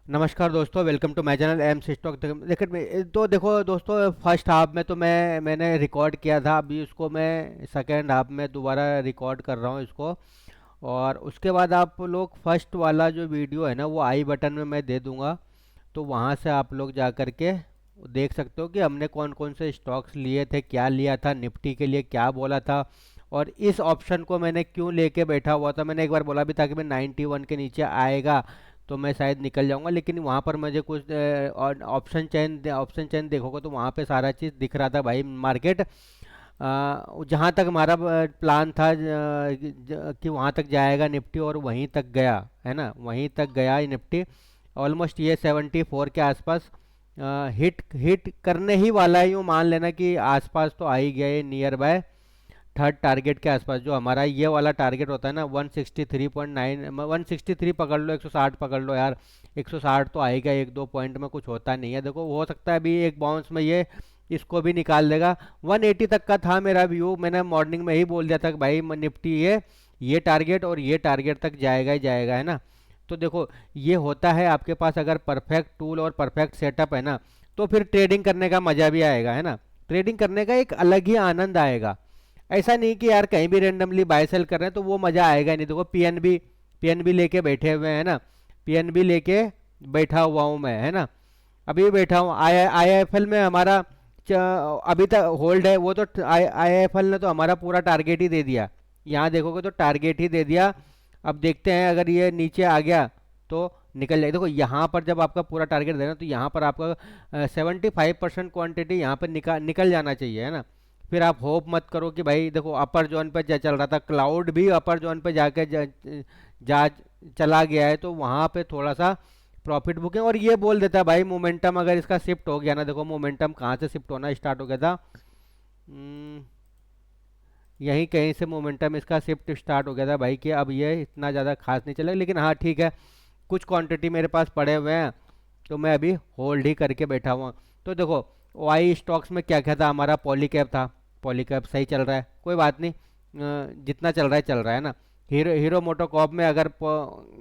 नमस्कार दोस्तों, welcome to my channel M C stock. देखिए तो देखो दोस्तों, फर्स्ट हाफ में तो मैंने रिकॉर्ड किया था। अभी उसको मैं सेकेंड हाफ में दोबारा रिकॉर्ड कर रहा हूँ इसको। और उसके बाद आप लोग फर्स्ट वाला जो वीडियो है ना, वो आई बटन में मैं दे दूँगा। तो वहाँ से आप लोग जा कर के देख सकते हो कि हमने कौन कौन से स्टॉक्स लिए थे, क्या लिया था, निफ्टी के लिए क्या बोला था, और इस ऑप्शन को मैंने क्यों लेके बैठा हुआ था। मैंने एक बार बोला भी था कि मैं 91 के नीचे आएगा तो मैं शायद निकल जाऊंगा, लेकिन वहाँ पर मुझे कुछ ऑप्शन चेन देखोगे तो वहाँ पे सारा चीज़ दिख रहा था भाई। मार्केट जहाँ तक हमारा प्लान था कि वहाँ तक जाएगा निफ्टी, और वहीं तक गया है ना, वहीं तक गया ये निफ्टी। ऑलमोस्ट ये 74 के आसपास हिट हिट करने ही वाला है, यूँ मान लेना कि आसपास तो आ ही गया ये, नियर बाय थर्ड टारगेट के आसपास। जो हमारा ये वाला टारगेट होता है ना 163.9, 163 पकड़ लो, 160 पकड़ लो यार। 160 तो आएगा, एक दो पॉइंट में कुछ होता नहीं है। देखो हो सकता है अभी एक बाउंस में ये इसको भी निकाल देगा। 180 तक का था मेरा व्यू, मैंने मॉर्निंग में ही बोल दिया था कि भाई निफ्टी ये टारगेट और ये टारगेट तक जाएगा ही जाएगा, है ना। तो देखो ये होता है आपके पास अगर परफेक्ट टूल और परफेक्ट सेटअप है ना, तो फिर ट्रेडिंग करने का मज़ा भी आएगा, है ना। ट्रेडिंग करने का एक अलग ही आनंद आएगा। ऐसा नहीं कि यार कहीं भी रेंडमली बाय सेल कर रहे हैं तो वो मज़ा आएगा नहीं। देखो पीएनबी लेके बैठे हुए हैं ना, पीएनबी लेके बैठा हुआ हूँ मैं, है ना। अभी बैठा हूँ आईआईएफएल में हमारा अभी तक होल्ड है। वो तो आईआईएफएल ने तो हमारा पूरा टारगेट ही दे दिया। यहाँ देखोगे तो टारगेट ही दे दिया। अब देखते हैं अगर ये नीचे आ गया तो निकल जाए। देखो यहाँ पर जब आपका पूरा टारगेट देना तो यहाँ पर आपका 75% क्वांटिटी यहाँ पर निकल जाना चाहिए, है ना। फिर आप होप मत करो कि भाई देखो अपर जोन पे चल रहा था, क्लाउड भी अपर जोन पे जाके जा चला गया है, तो वहाँ पे थोड़ा सा प्रॉफिट बुकिंग। और ये बोल देता है भाई मोमेंटम अगर इसका शिफ्ट हो गया ना, देखो मोमेंटम कहाँ से शिफ्ट होना स्टार्ट हो गया था। हम्म, यहीं कहीं से मोमेंटम इसका शिफ्ट स्टार्ट हो गया था भाई, कि अब ये इतना ज़्यादा खास नहीं चलेगा। लेकिन हाँ ठीक है, कुछ क्वांटिटी मेरे पास पड़े हुए हैं तो मैं अभी होल्ड ही करके बैठा हुआ। तो देखो वाई स्टॉक्स में क्या क्या था, हमारा पॉलीकैब था। पॉलीकैब सही चल रहा है, कोई बात नहीं। जितना चल रहा है ना। हीरो हीरो मोटोकॉर्प में अगर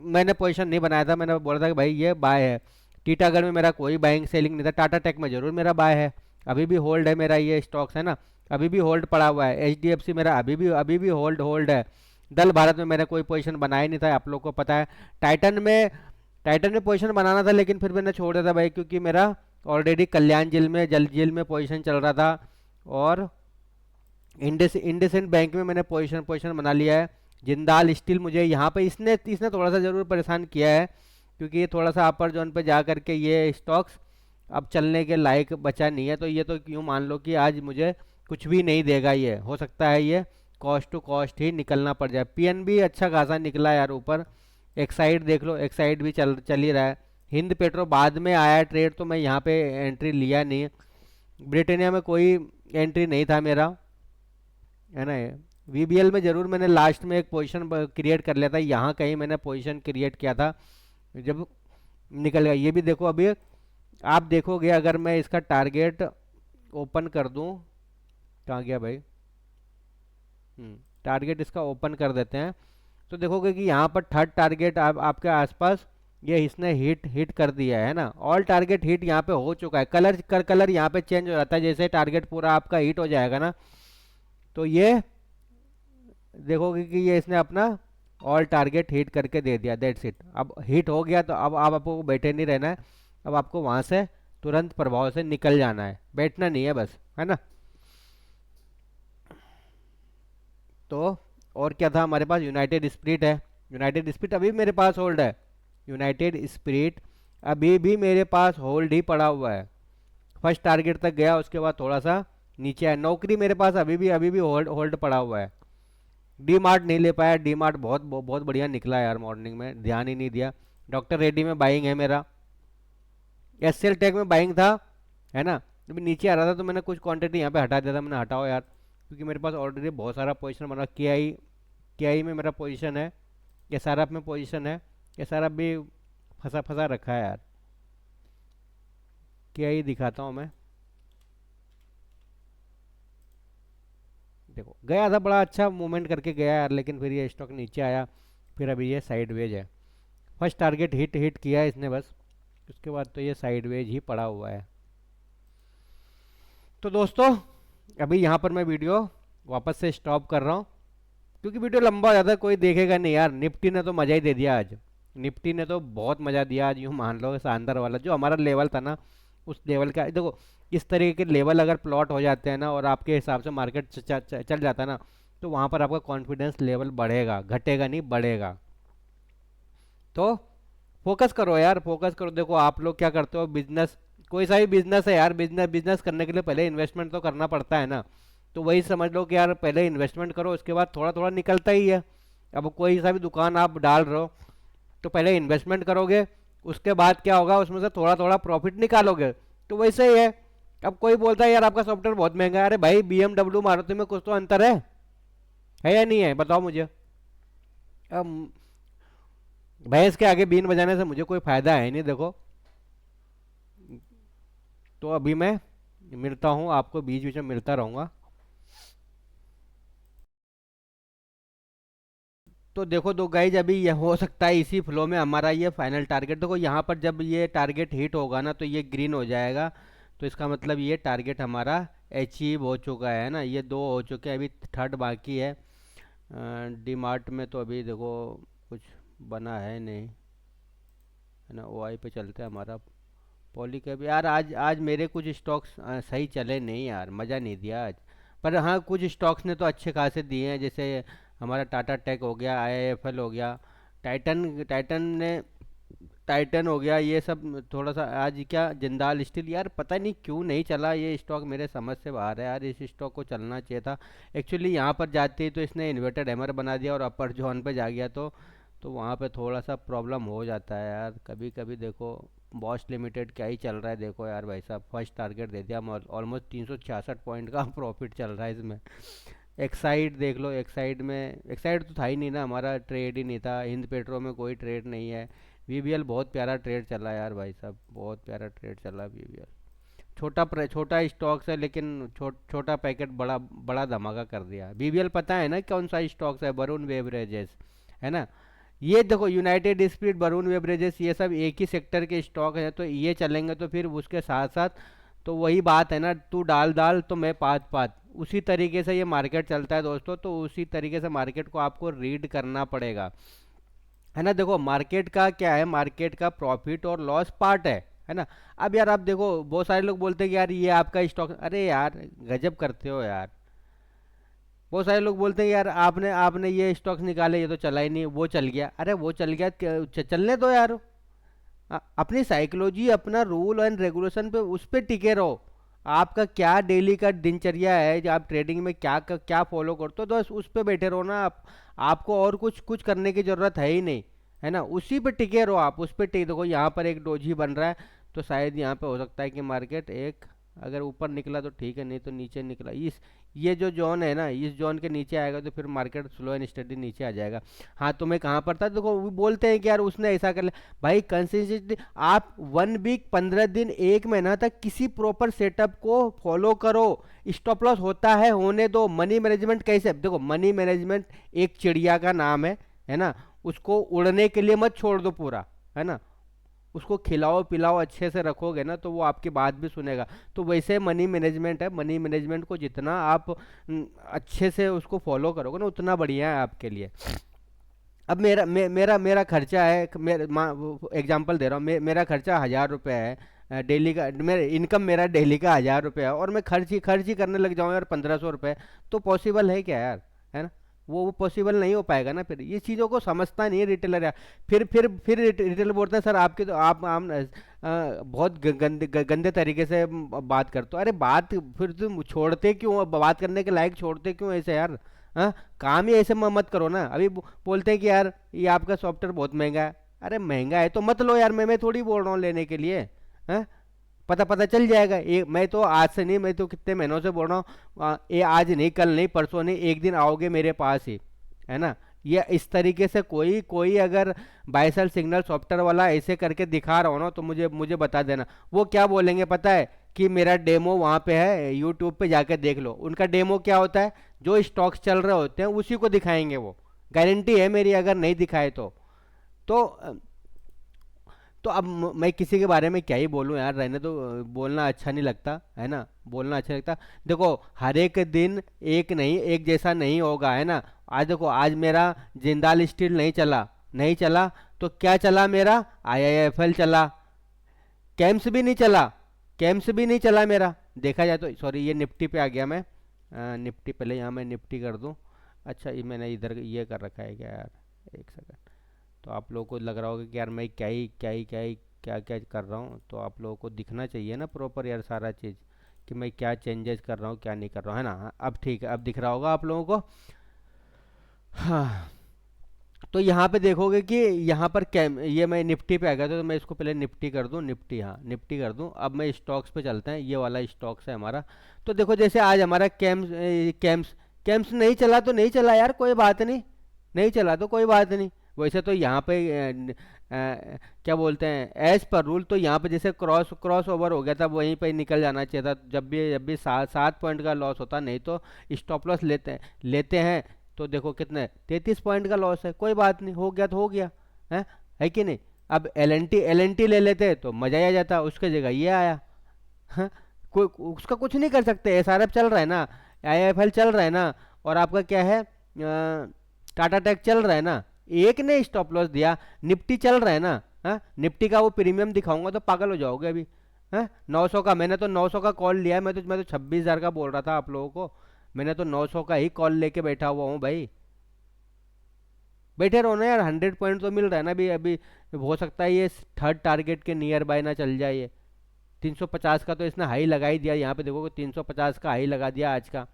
मैंने पोजीशन नहीं बनाया था, मैंने बोला था कि भाई ये बाय है। टीटागढ़ में मेरा कोई बाइंग सेलिंग नहीं था। टाटा टेक में जरूर मेरा बाय है, अभी भी होल्ड है मेरा ये स्टॉक्स, है ना। अभी भी होल्ड पड़ा हुआ है। एचडीएफसी मेरा अभी भी होल्ड होल्ड है। दल भारत में मैंने कोई पोजीशन बनाया नहीं था, आप लोग को पता है। टाइटन में टाइटन में पोजीशन बनाना था, लेकिन फिर मैंने छोड़ दिया था भाई, क्योंकि मेरा ऑलरेडी कल्याण जेल में पोजीशन चल रहा था। और इंडसइंड बैंक में मैंने पोजीशन पोजीशन बना लिया है। जिंदाल स्टील मुझे यहाँ पे इसने इसने थोड़ा सा ज़रूर परेशान किया है, क्योंकि ये थोड़ा सा अपर जोन पे जा करके ये स्टॉक्स अब चलने के लायक बचा नहीं है। तो ये तो क्यों मान लो कि आज मुझे कुछ भी नहीं देगा। ये हो सकता है ये कॉस्ट टू कॉस्ट ही निकलना पड़ जाए। पीएनबी अच्छा खासा निकला यार ऊपर। एक साइड देख लो, एक साइड भी चल ही रहा है। हिंद पेट्रो बाद में आया ट्रेड, तो मैं यहाँ पे एंट्री लिया नहीं। ब्रिटानिया में कोई एंट्री नहीं था मेरा, है ना। वीबीएल में जरूर मैंने लास्ट में एक पोजीशन क्रिएट कर लिया था, यहाँ कहीं मैंने पोजीशन क्रिएट किया था जब निकल गया। ये भी देखो अभी आप देखोगे अगर मैं इसका टारगेट ओपन कर दूं, कहाँ गया भाई। टारगेट इसका ओपन कर देते हैं तो देखोगे कि यहाँ पर थर्ड टारगेट आपके आसपास ये इसने हिट हिट कर दिया है ना। ऑल टारगेट हिट यहाँ पे हो चुका है। कलर यहाँ पे चेंज हो जाता है जैसे टारगेट पूरा आपका हिट हो जाएगा ना। तो ये देखोगे कि ये इसने अपना ऑल टारगेट हिट करके दे दिया, दैट्स इट। अब हिट हो गया तो अब आपको बैठे नहीं रहना है। अब आपको वहाँ से तुरंत प्रभाव से निकल जाना है, बैठना नहीं है बस, है ना। तो और क्या था हमारे पास, यूनाइटेड स्पिरिट है। यूनाइटेड स्पिरिट अभी भी मेरे पास होल्ड है। यूनाइटेड स्पिरिट अभी भी मेरे पास होल्ड ही पड़ा हुआ है। फर्स्ट टारगेट तक गया, उसके बाद थोड़ा सा नीचे है। नौकरी मेरे पास अभी भी होल्ड होल्ड पड़ा हुआ है। डी मार्ट नहीं ले पाया। डी मार्ट बहुत बहुत बढ़िया निकला यार, मॉर्निंग में ध्यान ही नहीं दिया। डॉक्टर रेड्डी में बाइंग है मेरा। एसएल टेक में बाइंग था, है ना। जब नीचे आ रहा था तो मैंने कुछ क्वांटिटी यहाँ पे हटा दिया था। मैंने हटाओ यार, क्योंकि मेरे पास ऑलरेडी बहुत सारा पोजीशन बना। के आई में मेरा पोजीशन है। एसआरएफ में पोजीशन है। एसआरएफ भी फंसा फंसा रखा है यार। के आई दिखाता हूँ मैं। देखो गया था, बड़ा अच्छा मूवमेंट करके गया यार, लेकिन फिर ये स्टॉक नीचे आया। फिर अभी ये साइडवेज है। फर्स्ट टारगेट हिट हिट किया है इसने बस। उसके बाद तो ये साइडवेज ही पड़ा हुआ है। तो दोस्तों, अभी यहाँ पर मैं वीडियो वापस से स्टॉप कर रहा हूँ, क्योंकि वीडियो लंबा हो जाता है, कोई देखेगा नहीं यार। निफ्टी ने तो मज़ा ही दे दिया आज। निफ्टी ने तो बहुत मज़ा दिया आज, यूँ मान लो शानदार वाला जो हमारा लेवल था ना, उस लेवल का देखो। इस तरीके के लेवल अगर प्लॉट हो जाते हैं ना, और आपके हिसाब से मार्केट चल जाता है ना, तो वहाँ पर आपका कॉन्फिडेंस लेवल बढ़ेगा, घटेगा नहीं, बढ़ेगा। तो फोकस करो यार, फोकस करो। देखो आप लोग क्या करते हो, बिजनेस, कोई सा भी बिजनेस है यार, बिजनेस बिजनेस करने के लिए पहले इन्वेस्टमेंट तो करना पड़ता है ना। तो वही समझ लो कि यार पहले इन्वेस्टमेंट करो, उसके बाद थोड़ा थोड़ा निकलता ही है। अब कोई सा भी दुकान आप डाल रहे हो, तो पहले इन्वेस्टमेंट करोगे, उसके बाद क्या होगा, उसमें से थोड़ा थोड़ा प्रॉफिट निकालोगे। तो वैसे ही है। अब कोई बोलता है यार आपका सॉफ्टवेयर बहुत महंगा है, अरे भाई BMW मारुति में कुछ तो अंतर है या नहीं है, बताओ मुझे। अब भैंस के आगे बीन बजाने से मुझे कोई फायदा है नहीं, देखो। तो अभी मैं मिलता हूँ आपको, बीच बीच में मिलता रहूँगा। तो देखो दो गाइज, अभी ये हो सकता है इसी फ्लो में हमारा ये फाइनल टारगेट, देखो यहाँ पर जब ये टारगेट हिट होगा ना, तो ये ग्रीन हो जाएगा। तो इसका मतलब ये टारगेट हमारा अचीव हो चुका है ना, ये दो हो चुके हैं, अभी थर्ड बाकी है। डी मार्ट में तो अभी देखो कुछ बना है नहीं, है ना। OI पे चलते हैं हमारा। पॉली कैब यार, आज आज मेरे कुछ स्टॉक्स सही चले नहीं यार, मज़ा नहीं दिया आज। पर हाँ, कुछ स्टॉक्स ने तो अच्छे खासे दिए हैं, जैसे हमारा टाटा टेक हो गया, IIFL हो गया, टाइटन टाइटन ने टाइटन हो गया, ये सब थोड़ा सा आज। क्या जिंदाल स्टील, यार पता नहीं क्यों नहीं चला ये स्टॉक, मेरे समझ से बाहर है यार। इस स्टॉक को चलना चाहिए था एक्चुअली। यहाँ पर जाते ही तो इसने इन्वर्टेड हैमर बना दिया और अपर जोन पे जा गया, तो वहाँ पे थोड़ा सा प्रॉब्लम हो जाता है यार कभी कभी। देखो बॉश लिमिटेड क्या ही चल रहा है, देखो यार भाई साहब, फर्स्ट टारगेट दे दिया, ऑलमोस्ट 366 पॉइंट का प्रॉफिट चल रहा है इसमें। एक्साइड देख लो, एक्साइड में, एक्साइड तो था ही नहीं ना, हमारा ट्रेड ही नहीं था। हिंद पेट्रो में कोई ट्रेड नहीं है। VBL बहुत प्यारा ट्रेड चला यार भाई साहब, बहुत प्यारा ट्रेड चला VBL। छोटा स्टॉक्स है, लेकिन छोटा पैकेट बड़ा बड़ा धमाका कर दिया। BBL पता है ना कौन सा स्टॉक्स है, वरुण बेवरेजेस, है ना। ये देखो यूनाइटेड स्पिरिट, वरुण बेवरेजेस, ये सब एक ही सेक्टर के स्टॉक हैं, तो ये चलेंगे तो फिर उसके साथ साथ तो वही बात है ना, तू डाल डाल तो मैं पात पात, उसी तरीके से ये मार्केट चलता है दोस्तों। तो उसी तरीके से मार्केट को आपको रीड करना पड़ेगा, है ना। देखो मार्केट का क्या है, मार्केट का प्रॉफिट और लॉस पार्ट है ना। अब यार आप देखो, बहुत सारे लोग बोलते हैं कि यार ये आपका स्टॉक, अरे यार गजब करते हो यार। बहुत सारे लोग बोलते हैं यार आपने आपने ये स्टॉक्स निकाले, ये तो चला ही नहीं, वो चल गया, अरे वो चल गया, चलने दो यार। अपनी साइकोलॉजी, अपना रूल एंड रेगुलेशन पे, उस पे टिके रहो। आपका क्या डेली का दिनचर्या है, जो आप ट्रेडिंग में क्या फॉलो करते हो, तो बस उस पे बैठे रहो ना आप। आपको और कुछ कुछ करने की ज़रूरत है ही नहीं, है ना। उसी पे टिके रहो आप, उस पे टिके। देखो यहाँ पर एक डोजी बन रहा है, तो शायद यहाँ पे हो सकता है कि मार्केट एक, अगर ऊपर निकला तो ठीक है, नहीं तो नीचे निकला, इस ये जो जोन है ना, इस जोन के नीचे आएगा तो फिर मार्केट स्लो एंड स्टडी नीचे आ जाएगा। हाँ, तो मैं कहाँ पर था, देखो वो बोलते हैं कि यार उसने ऐसा कर लिया। भाई कंसिस्टेंटली आप 1 वीक, 15 दिन, 1 महीना तक किसी प्रॉपर सेटअप को फॉलो करो। स्टॉप लॉस होता है, होने दो। मनी मैनेजमेंट कैसे, देखो मनी मैनेजमेंट एक चिड़िया का नाम है ना। उसको उड़ने के लिए मत छोड़ दो पूरा, है ना। उसको खिलाओ पिलाओ, अच्छे से रखोगे ना, तो वो आपकी बात भी सुनेगा। तो वैसे मनी मैनेजमेंट है, मनी मैनेजमेंट को जितना आप अच्छे से उसको फॉलो करोगे ना, उतना बढ़िया है आपके लिए। अब मेरा मेरा खर्चा है, मेरा एग्जांपल दे रहा हूँ, मेरा खर्चा 1000 रुपये है डेली का। मेरा इनकम, मेरा डेली का 1000 रुपये है, और मैं खर्च ही करने लग जाऊँ यार 1500 रुपये, तो पॉसिबल है क्या यार, है ना। वो पॉसिबल नहीं हो पाएगा ना। फिर ये चीज़ों को समझता नहीं है रिटेलर यार। फिर रिटेलर बोलते हैं सर आपके तो आप बहुत गंदे तरीके से बात करते हो। अरे बात फिर तुम छोड़ते क्यों, बात करने के लायक छोड़ते क्यों ऐसे यार। हाँ, काम ही ऐसे मत करो ना। अभी बोलते हैं कि यार ये आपका सॉफ्टवेयर बहुत महंगा है, अरे महंगा है तो मत लो यार, मैं थोड़ी बोल रहा हूँ लेने के लिए। हाँ, पता पता चल जाएगा। मैं तो आज से नहीं, मैं तो कितने महीनों से बोल रहा हूँ, ये आज नहीं, कल नहीं, परसों नहीं, एक दिन आओगे मेरे पास ही, है ना। ये इस तरीके से कोई कोई अगर बाय सेल सिग्नल सॉफ्टवेयर वाला ऐसे करके दिखा रहा हो ना, तो मुझे मुझे बता देना। वो क्या बोलेंगे पता है, कि मेरा डेमो वहाँ पे है, यूट्यूब पे जाके देख लो। उनका डेमो क्या होता है, जो स्टॉक्स चल रहे होते हैं उसी को दिखाएंगे वो। गारंटी है मेरी, अगर नहीं दिखाए तो तो अब मैं किसी के बारे में क्या ही बोलूं यार, रहने तो, बोलना अच्छा नहीं लगता है ना, बोलना अच्छा लगता। देखो हर एक दिन एक नहीं, एक जैसा नहीं होगा है ना। आज देखो, आज मेरा जिंदाल स्टील नहीं चला, नहीं चला, तो क्या चला मेरा, आईआईएफएल चला। कैम्स भी नहीं चला, कैम्स भी नहीं चला मेरा। देखा जाए तो, सॉरी ये निफ्टी पे आ गया मैं, निफ्टी पहले यहाँ मैं निफ्टी कर दूँ। अच्छा ये मैंने इधर ये कर रखा है क्या यार, एक सेकंड। तो आप लोगों को लग रहा होगा कि यार मैं क्या ही क्या क्या कर रहा हूँ, तो आप लोगों को दिखना चाहिए ना प्रॉपर यार सारा चीज़, कि मैं क्या चेंजेस कर रहा हूँ क्या नहीं कर रहा हूँ, है ना। हाँ, अब ठीक है, अब दिख रहा होगा आप लोगों को। हाँ, तो यहाँ पे देखोगे कि यहाँ पर कैम, ये मैं निफ्टी पे आ गया, तो मैं इसको पहले निफ्टी कर दूँ, निफ्टी, हाँ निफ्टी कर दूँ। अब मैं स्टॉक्स पे चलते हैं, ये वाला स्टॉक्स है हमारा। तो देखो जैसे आज हमारा कैम्स कैम्स नहीं चला तो नहीं चला यार, कोई बात नहीं, नहीं चला तो कोई बात नहीं। वैसे तो यहाँ पे क्या बोलते हैं, एज पर रूल तो यहाँ पे जैसे क्रॉस क्रॉस ओवर हो गया था, वहीं पे निकल जाना चाहिए था। जब भी 7 पॉइंट का लॉस होता, नहीं तो स्टॉप लॉस लेते हैं। तो देखो कितने, 33 पॉइंट का लॉस है, कोई बात नहीं, हो गया तो हो गया, है कि नहीं। अब एल एन टी ले लेते तो मजा ही आ जाता, उसके जगह ये आया। हाँ, कोई उसका कुछ नहीं कर सकते, एसआरएफ चल रहा है ना, आईएफएल चल रहा है ना, और आपका क्या है, टाटा टेक चल रहा है ना। एक ने स्टॉप लॉस दिया, निफ्टी चल रहा है ना। हाँ, निफ्टी का वो प्रीमियम दिखाऊंगा तो पागल हो जाओगे अभी। हाँ, 900 का, मैंने तो 900 का कॉल लिया है, मैं तो 26,000 का बोल रहा था आप लोगों को। मैंने तो 900 का ही कॉल लेके बैठा हुआ हूँ भाई। बैठे रहो ना यार, 100 पॉइंट तो मिल रहा है ना अभी अभी। हो सकता है ये थर्ड टारगेट के नियर बाय ना चल जाए ये। 350 का तो इसने हाई लगा ही दिया, यहाँ पे देखोगे 350 का हाई लगा दिया आज का।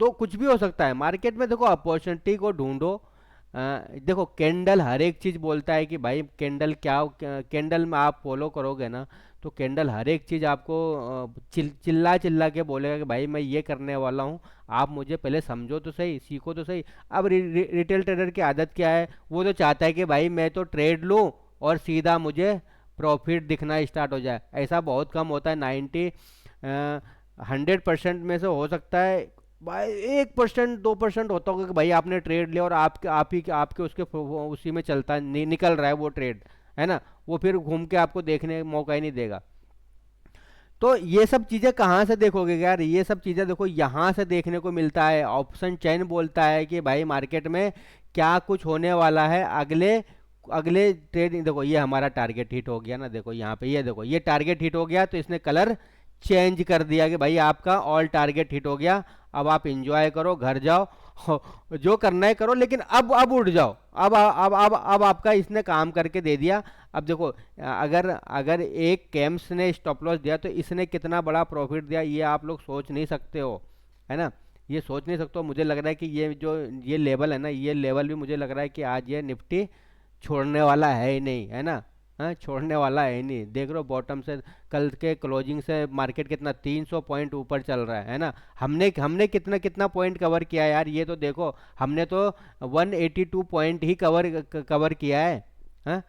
तो कुछ भी हो सकता है मार्केट में, देखो अपॉर्चुनिटी को ढूंढो। देखो कैंडल हर एक चीज बोलता है कि भाई कैंडल क्या, कैंडल में आप फॉलो करोगे ना, तो कैंडल हर एक चीज आपको चिल्ला चिल्ला के बोलेगा कि भाई मैं ये करने वाला हूँ, आप मुझे पहले समझो तो सही, सीखो तो सही। अब रिटेल ट्रेडर की आदत क्या है, वो तो चाहता है कि भाई मैं तो ट्रेड लूँ और सीधा मुझे प्रॉफिट दिखना स्टार्ट हो जाए। ऐसा बहुत कम होता है, 100% में से हो सकता है भाई 1% 2% होता होगा कि भाई आपने ट्रेड लिया और आपके उसके उसी में चलता निकल रहा है वो ट्रेड, है ना। वो फिर घूम के आपको देखने का मौका ही नहीं देगा। तो ये सब चीज़ें कहाँ से देखोगे यार, ये सब चीज़ें देखो यहाँ से देखने को मिलता है। ऑप्शन चेन बोलता है कि भाई मार्केट में क्या कुछ होने वाला है अगले अगले ट्रेड। देखो ये हमारा टारगेट हिट हो गया ना, देखो यहाँ पे, ये देखो ये टारगेट हिट हो गया, तो इसने कलर चेंज कर दिया कि भाई आपका ऑल टारगेट हिट हो गया, अब आप इंजॉय करो, घर जाओ, जो करना है करो, लेकिन अब उठ जाओ। अब आपका इसने काम करके दे दिया। अब देखो अगर अगर एक कैम्स ने स्टॉप लॉस दिया तो इसने कितना बड़ा प्रॉफिट दिया, ये आप लोग सोच नहीं सकते हो, है ना। ये सोच नहीं सकते हो। मुझे लग रहा है कि ये जो ये लेवल है ना, ये लेवल भी मुझे लग रहा है कि आज ये निफ्टी छोड़ने वाला है ही नहीं, है ना। हाँ, छोड़ने वाला है ही नहीं। देख लो बॉटम से कल के क्लोजिंग से मार्केट कितना 300 पॉइंट ऊपर चल रहा है ना। हमने हमने कितना कितना पॉइंट कवर किया है यार, ये तो देखो, हमने तो 182 पॉइंट ही कवर किया है। हाँ,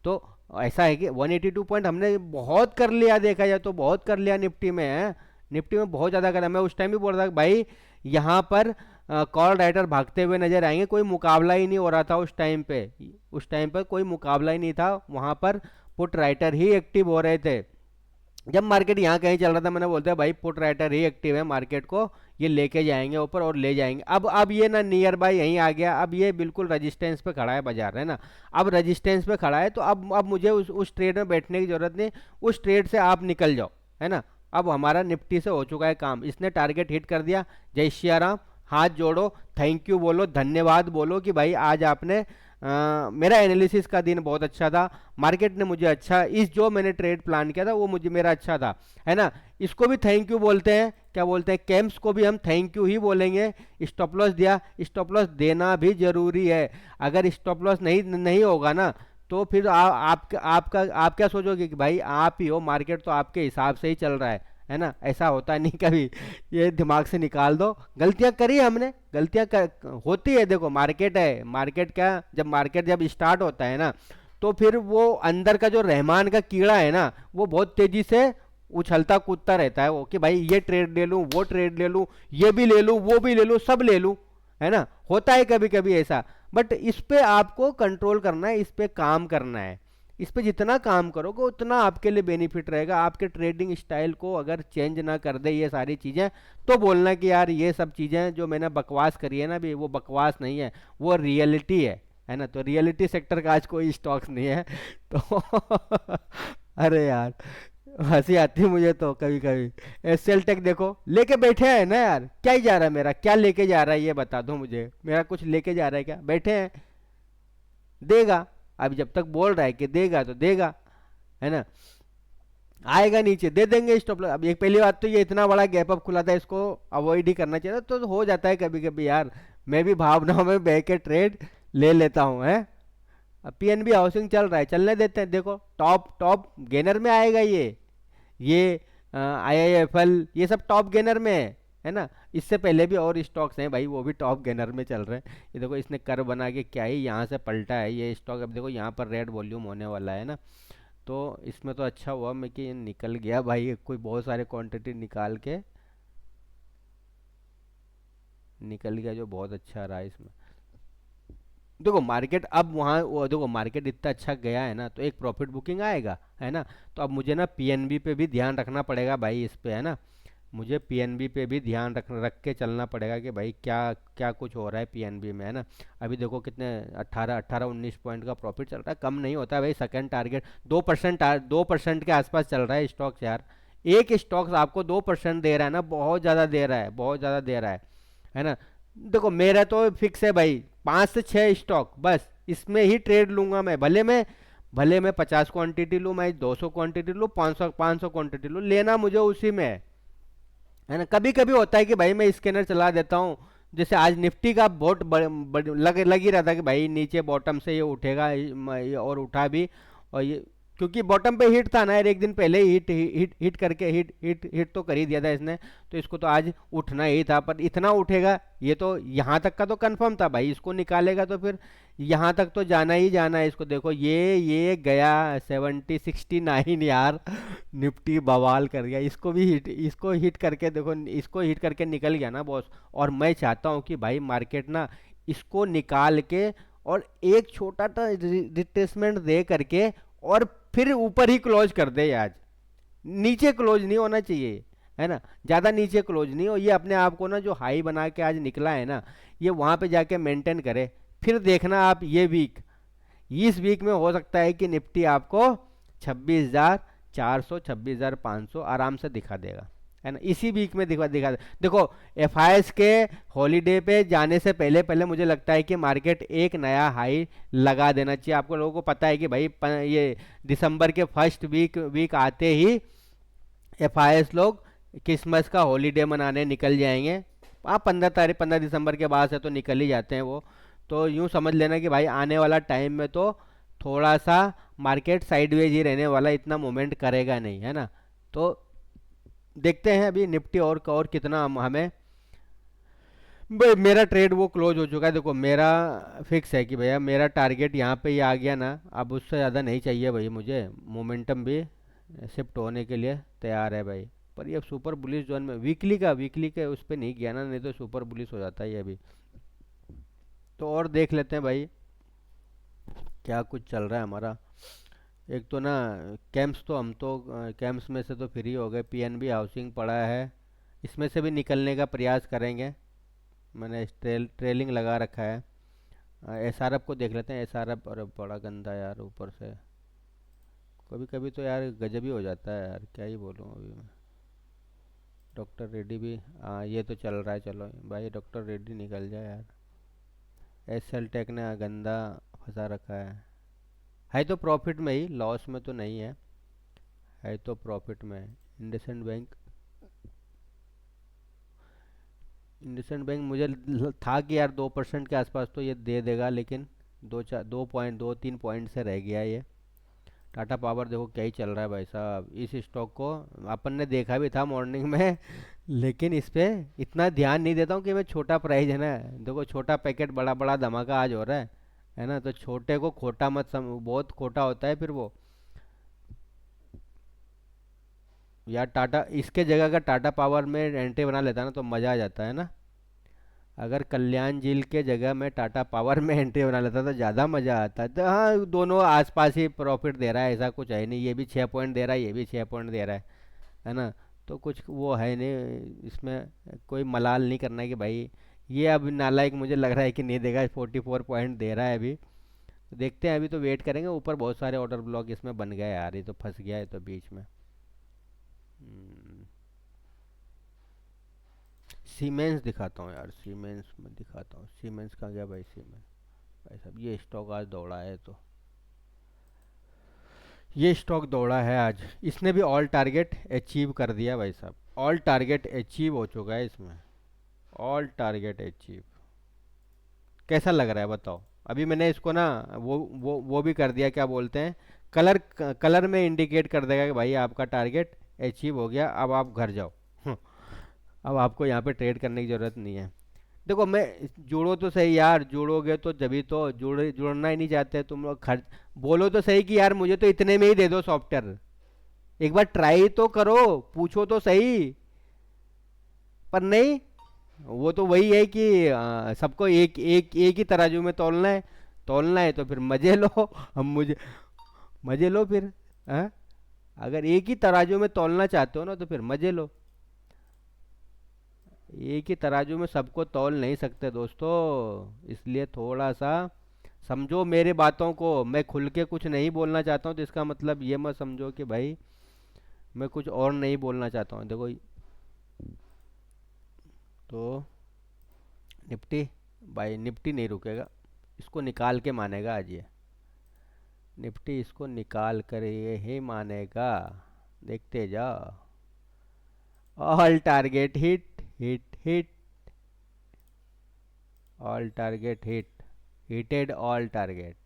तो ऐसा है कि 182 पॉइंट हमने बहुत कर लिया, देखा जाए तो बहुत कर लिया निफ्टी में, है। निफ्टी में बहुत ज़्यादा करा। मैं उस टाइम भी बोल रहा था कि भाई यहाँ पर कॉल राइटर भागते हुए नजर आएंगे, कोई मुकाबला ही नहीं हो रहा था उस टाइम पे। उस टाइम पर कोई मुकाबला ही नहीं था वहाँ पर, पुट राइटर ही एक्टिव हो रहे थे। जब मार्केट यहाँ कहीं चल रहा था, मैंने बोलता है भाई पुट राइटर ही एक्टिव है, मार्केट को ये लेके जाएंगे ऊपर और ले जाएंगे। अब ये ना नियर बाय यहीं आ गया, अब ये बिल्कुल रजिस्टेंस पे खड़ा है बाजार, है ना। अब रजिस्टेंस पे खड़ा है, तो अब मुझे उस ट्रेड में बैठने की जरूरत नहीं, उस ट्रेड से आप निकल जाओ, है ना। अब हमारा निफ्टी से हो चुका है काम, इसने टारगेट हिट कर दिया। जय श्री राम, हाथ जोड़ो, थैंक यू बोलो, धन्यवाद बोलो कि भाई आज आपने मेरा एनालिसिस का दिन बहुत अच्छा था, मार्केट ने मुझे अच्छा, इस जो मैंने ट्रेड प्लान किया था वो मुझे मेरा अच्छा था, है ना। इसको भी थैंक यू बोलते हैं, क्या बोलते हैं, कैम्स को भी हम थैंक यू ही बोलेंगे। स्टॉप लॉस दिया, स्टॉप लॉस देना भी जरूरी है। अगर स्टॉप लॉस नहीं नहीं होगा ना, तो फिर आप क्या सोचोगे कि भाई आप ही हो, मार्केट तो आपके हिसाब से ही चल रहा है ना। ऐसा होता नहीं कभी, ये दिमाग से निकाल दो। गलतियां करी हमने, होती है। देखो मार्केट है, मार्केट क्या, जब मार्केट जब स्टार्ट होता है ना, तो फिर वो अंदर का जो रहमान का कीड़ा है ना, वो बहुत तेजी से उछलता कूदता रहता है, वो कि भाई ये ट्रेड ले लूं, वो ट्रेड ले लूं, ये भी ले लूं, वो भी ले लूं, सब ले लूं, है ना। होता है कभी कभी ऐसा, बट इस पे आपको कंट्रोल करना है, इस पे काम करना है। इस पे जितना काम करोगे उतना आपके लिए बेनिफिट रहेगा। आपके ट्रेडिंग स्टाइल को अगर चेंज ना कर दे ये सारी चीज़ें, तो बोलना कि यार ये सब चीज़ें जो मैंने बकवास करी है ना भी, वो बकवास नहीं है, वो रियलिटी है ना। तो रियलिटी सेक्टर का आज कोई स्टॉक्स नहीं है तो अरे यार, हंसी आती है मुझे तो कभी कभी। एसएल टेक देखो लेके बैठे हैं ना यार, क्या ही जा रहा है मेरा, क्या लेके जा रहा है ये बता दो मुझे, मेरा कुछ लेके जा रहा है क्या? बैठे हैं, देगा। अब जब तक बोल रहा है कि देगा तो देगा, है ना। आएगा नीचे दे देंगे स्टॉप लॉस। अब एक पहली बात तो ये इतना बड़ा गैप अप खुला था, इसको अवॉइड ही करना चाहिए था। तो हो जाता है कभी कभी यार, मैं भी भावनाओं में बह के ट्रेड ले लेता हूँ है। अब पीएनबी हाउसिंग चल रहा है, चलने देते हैं। देखो टॉप टॉप गेनर में आएगा ये आईआईएफएल ये सब टॉप गेनर में है ना। इससे पहले भी और स्टॉक्स हैं भाई, वो भी टॉप गेनर में चल रहे हैं। ये देखो इसने कर बना के क्या ही यहाँ से पलटा है ये स्टॉक। अब देखो यहाँ पर रेड वॉल्यूम होने वाला है ना, तो इसमें तो अच्छा हुआ मैं कि ये निकल गया भाई, कोई बहुत सारे क्वांटिटी निकाल के निकल गया, जो बहुत अच्छा रहा इसमें। देखो मार्केट अब वहाँ, वो देखो मार्केट इतना अच्छा गया है ना, तो एक प्रॉफिट बुकिंग आएगा, है ना। तो अब मुझे ना पीएनबी पे भी ध्यान रखना पड़ेगा भाई, इस पे है ना। मुझे पीएनबी पे भी ध्यान रख के चलना पड़ेगा कि भाई क्या क्या कुछ हो रहा है पीएनबी में, है ना। अभी देखो कितने 18-19 पॉइंट का प्रॉफिट चल रहा है, कम नहीं होता है भाई। सेकंड टारगेट 2%, 2% के आसपास चल रहा है स्टॉक्स यार। एक स्टॉक्स आपको 2% दे रहा है ना, बहुत ज़्यादा दे रहा है, बहुत ज़्यादा दे रहा है ना। देखो मेरा तो फिक्स है भाई, 5 से 6 स्टॉक बस, इसमें ही ट्रेड लूंगा मैं। भले मैं 50 क्वांटिटी लूँ, मैं 200 क्वांटिटी लूँ, 500 क्वांटिटी लूँ, लेना मुझे उसी में है ना। कभी कभी होता है कि भाई मैं स्कैनर चला देता हूँ। जैसे आज निफ्टी का बहुत लग ही रहा था कि भाई नीचे बॉटम से ये उठेगा, और उठा भी। और ये क्योंकि बॉटम पे हिट था ना यार, एक दिन पहले ही हिट हिट हिट करके हिट हिट हिट तो कर ही दिया था इसने। तो इसको तो आज उठना ही था, पर इतना उठेगा ये तो यहाँ तक का तो कंफर्म था भाई, इसको निकालेगा तो फिर यहाँ तक तो जाना ही जाना है इसको। देखो ये गया 70-69 यार, निफ्टी बवाल कर गया। इसको हिट करके देखो, इसको हिट करके निकल गया ना बॉस। और मैं चाहता हूँ कि भाई मार्केट ना इसको निकाल के और एक छोटा सा रिट्रेसमेंट दे करके और फिर ऊपर ही क्लोज कर दे आज। नीचे क्लोज नहीं होना चाहिए, है ना। ज़्यादा नीचे क्लोज नहीं हो, ये अपने आप को ना जो हाई बना के आज निकला है ना, ये वहाँ पे जाके मेंटेन करे। फिर देखना आप ये वीक, इस वीक में हो सकता है कि निफ्टी आपको 26,400 26,500 आराम से दिखा देगा, है ना। इसी वीक में दिखा दिखा देखो एफआईएस के हॉलीडे पे जाने से पहले पहले मुझे लगता है कि मार्केट एक नया हाई लगा देना चाहिए। आपको लोगों को पता है कि भाई ये दिसंबर के फर्स्ट वीक आते ही एफआईएस लोग क्रिसमस का हॉलीडे मनाने निकल जाएंगे। आप 15 दिसंबर के बाद से तो निकल ही जाते हैं वो। तो यूँ समझ लेना कि भाई आने वाला टाइम में तो थोड़ा सा मार्केट साइडवेज ही रहने वाला, इतना मूवमेंट करेगा नहीं, है ना। तो देखते हैं अभी निफ्टी और कितना हमें। भाई मेरा ट्रेड वो क्लोज हो चुका है। देखो मेरा फिक्स है कि भैया मेरा टारगेट यहाँ पे ही आ गया ना, अब उससे ज़्यादा नहीं चाहिए भाई मुझे। मोमेंटम भी शिफ्ट होने के लिए तैयार है भाई। पर ये सुपर बुलिश जोन में वीकली के उस पर नहीं गया ना, नहीं तो सुपर बुलिश हो जाता है ये अभी। तो और देख लेते हैं भाई क्या कुछ चल रहा है हमारा। एक तो ना कैंप्स, तो हम तो कैंप्स में से तो फ्री हो गए। पीएनबी हाउसिंग पड़ा है, इसमें से भी निकलने का प्रयास करेंगे। मैंने ट्रेलिंग लगा रखा है। एसआरएफ को देख लेते हैं। एसआरएफ अरे बड़ा गंदा यार, ऊपर से कभी कभी तो यार गजब ही हो जाता है यार, क्या ही बोलूँ अभी मैं। डॉक्टर रेड्डी भी, हाँ ये तो चल रहा है, चलो भाई डॉक्टर रेड्डी निकल जाए यार। एसएल टेक ने गंदा फंसा रखा है तो प्रॉफिट में ही, लॉस में तो नहीं है तो प्रॉफिट में है। इंडसइंड बैंक मुझे था कि यार 2% के आसपास तो ये दे देगा, लेकिन 2.3 पॉइंट से रह गया ये। टाटा पावर देखो क्या ही चल रहा है भाई साहब, इस स्टॉक को अपन ने देखा भी था मॉर्निंग में लेकिन इस पे इतना ध्यान नहीं देता हूँ कि मैं छोटा प्राइस है ना। देखो छोटा पैकेट बड़ा बड़ा धमाका आज हो रहा है ना। तो छोटे को खोटा मत बहुत खोटा होता है फिर वो। यार टाटा इसके जगह का टाटा पावर में एंट्री बना लेता ना तो मज़ा आ जाता है ना। अगर कल्याण झील के जगह मैं टाटा पावर में एंट्री बना लेता तो ज़्यादा मज़ा आता। तो हाँ, दोनों आसपास ही प्रॉफिट दे रहा है, ऐसा कुछ है नहीं, ये भी 6 पॉइंट दे रहा है, ये भी 6 पॉइंट दे रहा है ना। तो कुछ वो है नहीं इसमें, कोई मलाल नहीं करना है कि भाई ये अब नालायक मुझे लग रहा है कि नहीं देगा, 44 पॉइंट दे रहा है अभी। तो देखते हैं, अभी तो वेट करेंगे। ऊपर बहुत सारे ऑर्डर ब्लॉक इसमें बन गए यार, ये तो फंस गया है तो बीच में। हम्म, सीमेंस दिखाता हूँ यार, सीमेंस में दिखाता हूँ, सीमेंस कहाँ गया भाई सीमेंस। भाई साहब ये स्टॉक आज दौड़ा है, तो ये स्टॉक दौड़ा है आज, इसने भी ऑल टारगेट अचीव कर दिया भाई साहब, ऑल टारगेट अचीव हो चुका है इसमें, ऑल टारगेट अचीव। कैसा लग रहा है बताओ। अभी मैंने इसको ना वो भी कर दिया, क्या बोलते हैं, कलर, कलर में इंडिकेट कर देगा कि भाई आपका टारगेट अचीव हो गया, अब आप घर जाओ। अब आपको यहाँ पे ट्रेड करने की ज़रूरत नहीं है। देखो मैं, जोड़ो तो सही यार, जोड़ोगे तो जभी तो जुड़ना ही नहीं चाहते तुम लोग, खर्च, बोलो तो सही कि यार मुझे तो इतने में ही दे दो सॉफ्टवेयर, एक बार ट्राई तो करो, पूछो तो सही। पर नहीं, वो तो वही है कि सबको एक एक एक ही तराजू में तौलना है, तौलना है तो फिर मजे लो। हम मुझे मजे लो फिर, हाँ? अगर एक ही तराजू में तौलना चाहते हो ना तो फिर मजे लो। एक ही तराजू में सबको तौल नहीं सकते दोस्तों, इसलिए थोड़ा सा समझो मेरे बातों को। मैं खुल के कुछ नहीं बोलना चाहता हूँ तो इसका मतलब ये मत समझो कि भाई मैं कुछ और नहीं बोलना चाहता हूँ। देखो तो निफ्टी, भाई निफ्टी नहीं रुकेगा, इसको निकाल के मानेगा आज ये, निफ्टी इसको निकाल कर ये ही मानेगा, देखते जाओ। All target hit, hit hit, all target hit, hitted all target,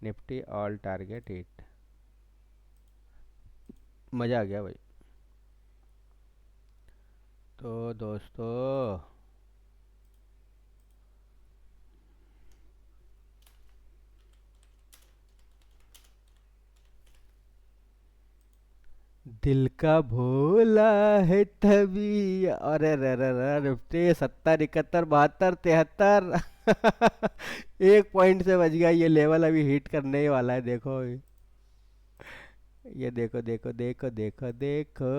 Nifty all target hit. मज़ा आ गया भाई। तो दोस्तों, दिल का भोला है तभी, अरे रे रे रे, निफ्टी 70, 71, 72, 73। 1 पॉइंट से बच गया, ये लेवल अभी हिट करने ही वाला है, देखो ये देखो देखो देखो देखो देखो,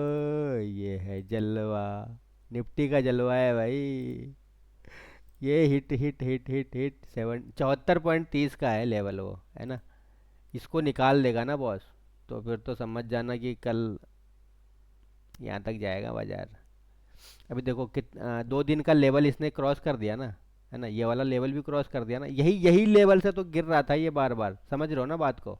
ये है जलवा, निफ्टी का जलवा है भाई। ये hit hit hit hit hit 74.30 का है लेवल वो, है ना। इसको निकाल देगा ना बॉस, तो फिर तो समझ जाना कि कल यहाँ तक जाएगा बाजार। अभी देखो 2 दिन का लेवल इसने क्रॉस कर दिया ना, है ना, ये वाला लेवल भी क्रॉस कर दिया ना, यही यही लेवल से तो गिर रहा था ये बार बार, समझ रहे हो ना बात को।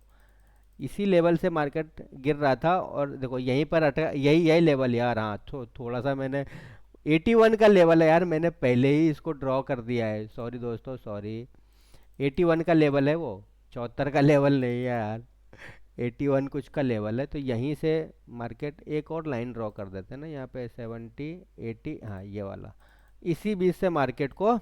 इसी लेवल से मार्केट गिर रहा था, और देखो यहीं पर अटका, यही यही लेवल यार, हाँ थोड़ा सा मैंने, 81 का लेवल है यार, मैंने पहले ही इसको ड्रॉ कर दिया है, सॉरी दोस्तों सॉरी। 81 का लेवल है वो, 74 का लेवल नहीं है यार, 81 कुछ का लेवल है। तो यहीं से मार्केट एक और लाइन ड्रॉ कर देते हैं ना यहाँ पे, 70, 80, हाँ ये वाला, इसी बीच से मार्केट को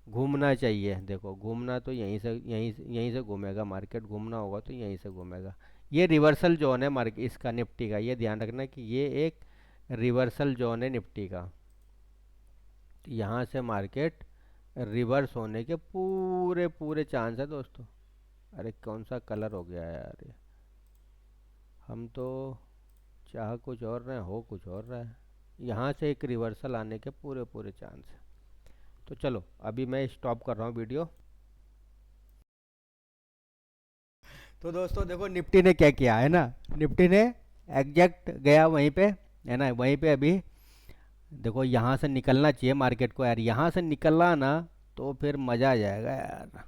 घूमना चाहिए। देखो घूमना तो यहीं से घूमेगा मार्केट, घूमना होगा तो यहीं से घूमेगा। ये रिवर्सल जोन है मार्केट इसका, निफ्टी का, ये ध्यान रखना कि ये एक रिवर्सल जोन है निफ्टी का। तो यहाँ से मार्केट रिवर्स होने के पूरे पूरे चांस है दोस्तों। अरे कौन सा कलर हो गया है यार ये, हम तो चाह कुछ और रहे हैं, हो कुछ और रहा है। यहाँ से एक रिवर्सल आने के पूरे पूरे चांस है। तो चलो अभी मैं स्टॉप कर रहा हूँ वीडियो। तो दोस्तों देखो निफ्टी ने क्या किया है ना, निफ्टी ने एग्जैक्ट गया वहीं पे, है ना, वहीं पे अभी। देखो यहाँ से निकलना चाहिए मार्केट को यार, यहाँ से निकलना ना तो फिर मज़ा आ जाएगा यार।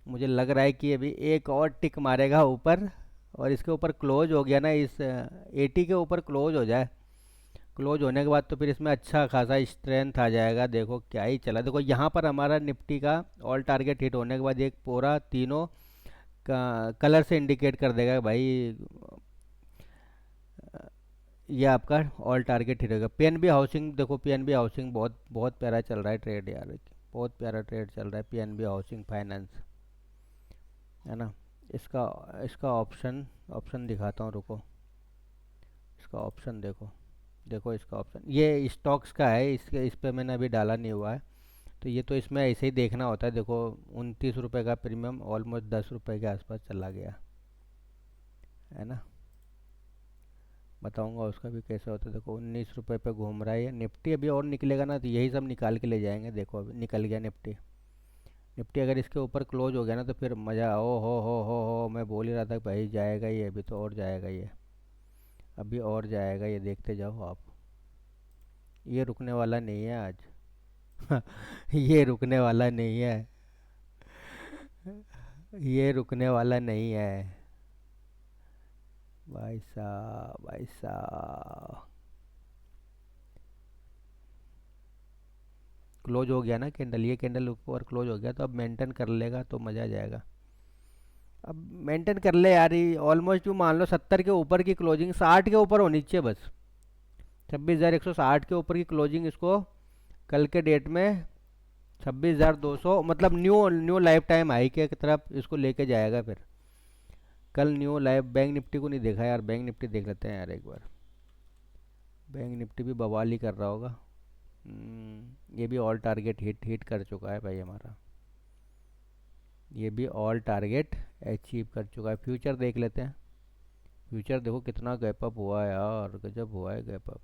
मुझे लग रहा है कि अभी एक और टिक मारेगा ऊपर, और इसके ऊपर क्लोज हो गया ना, इस 80 के ऊपर क्लोज हो जाए, क्लोज होने के बाद तो फिर इसमें अच्छा खासा स्ट्रेंथ आ जाएगा। देखो क्या ही चला, देखो यहाँ पर हमारा निफ्टी का ऑल टारगेट हिट होने के बाद एक पूरा तीनों का कलर से इंडिकेट कर देगा कि भाई ये आपका ऑल टारगेट हिट होगा। पीएनबी हाउसिंग, देखो पीएनबी हाउसिंग बहुत बहुत प्यारा चल रहा है ट्रेड यार, बहुत प्यारा ट्रेड चल रहा है पीएनबी हाउसिंग फाइनेंस, है ना। इसका इसका ऑप्शन ऑप्शन दिखाता हूँ, रुको, इसका ऑप्शन देखो, देखो इसका ऑप्शन ये स्टॉक्स का है, इसके इस पे मैंने अभी डाला नहीं हुआ है। तो ये तो इसमें ऐसे ही देखना होता है। देखो 29 रुपये का प्रीमियम ऑलमोस्ट 10 रुपये के आसपास चला गया, है ना। बताऊंगा उसका भी कैसे होता है। देखो 19 रुपये पे घूम रहा है ये निफ्टी। अभी और निकलेगा ना तो यही सब निकाल के ले जाएंगे। देखो अभी निकल गया निफ्टी। निफ्टी अगर इसके ऊपर क्लोज हो गया ना तो फिर मज़ा, ओ हो, मैं बोल ही रहा था कि भाई जाएगा ये, अभी तो और जाएगा ये, अभी और जाएगा ये, देखते जाओ आप। ये रुकने वाला नहीं है आज। ये रुकने वाला नहीं है। ये रुकने वाला नहीं है। भाई साहब, भाई साहब, क्लोज हो गया ना कैंडल, ये कैंडल ऊपर क्लोज हो गया तो अब मेंटेन कर लेगा तो मज़ा आ जाएगा। अब मेंटेन कर ले यार, ये ऑलमोस्ट यूँ मान लो 70 के ऊपर की क्लोजिंग, 60 के ऊपर होनी चाहिए बस। 26,160 के ऊपर की क्लोजिंग इसको कल के डेट में 26,200, मतलब new new life time high के तरफ इसको लेके जाएगा फिर। कल न्यू लाइफ, बैंक निफ्टी को नहीं देखा यार, बैंक निफ्टी देख लेते हैं यार एक बार। बैंक निफ्टी भी बवाल ही कर रहा होगा। ये भी ऑल टारगेट हिट हिट कर चुका है भाई हमारा। ये भी ऑल टारगेट अचीव कर चुका है। फ्यूचर देख लेते हैं। फ्यूचर देखो कितना गैप अप हुआ है यार, गजब हुआ है गैप अप।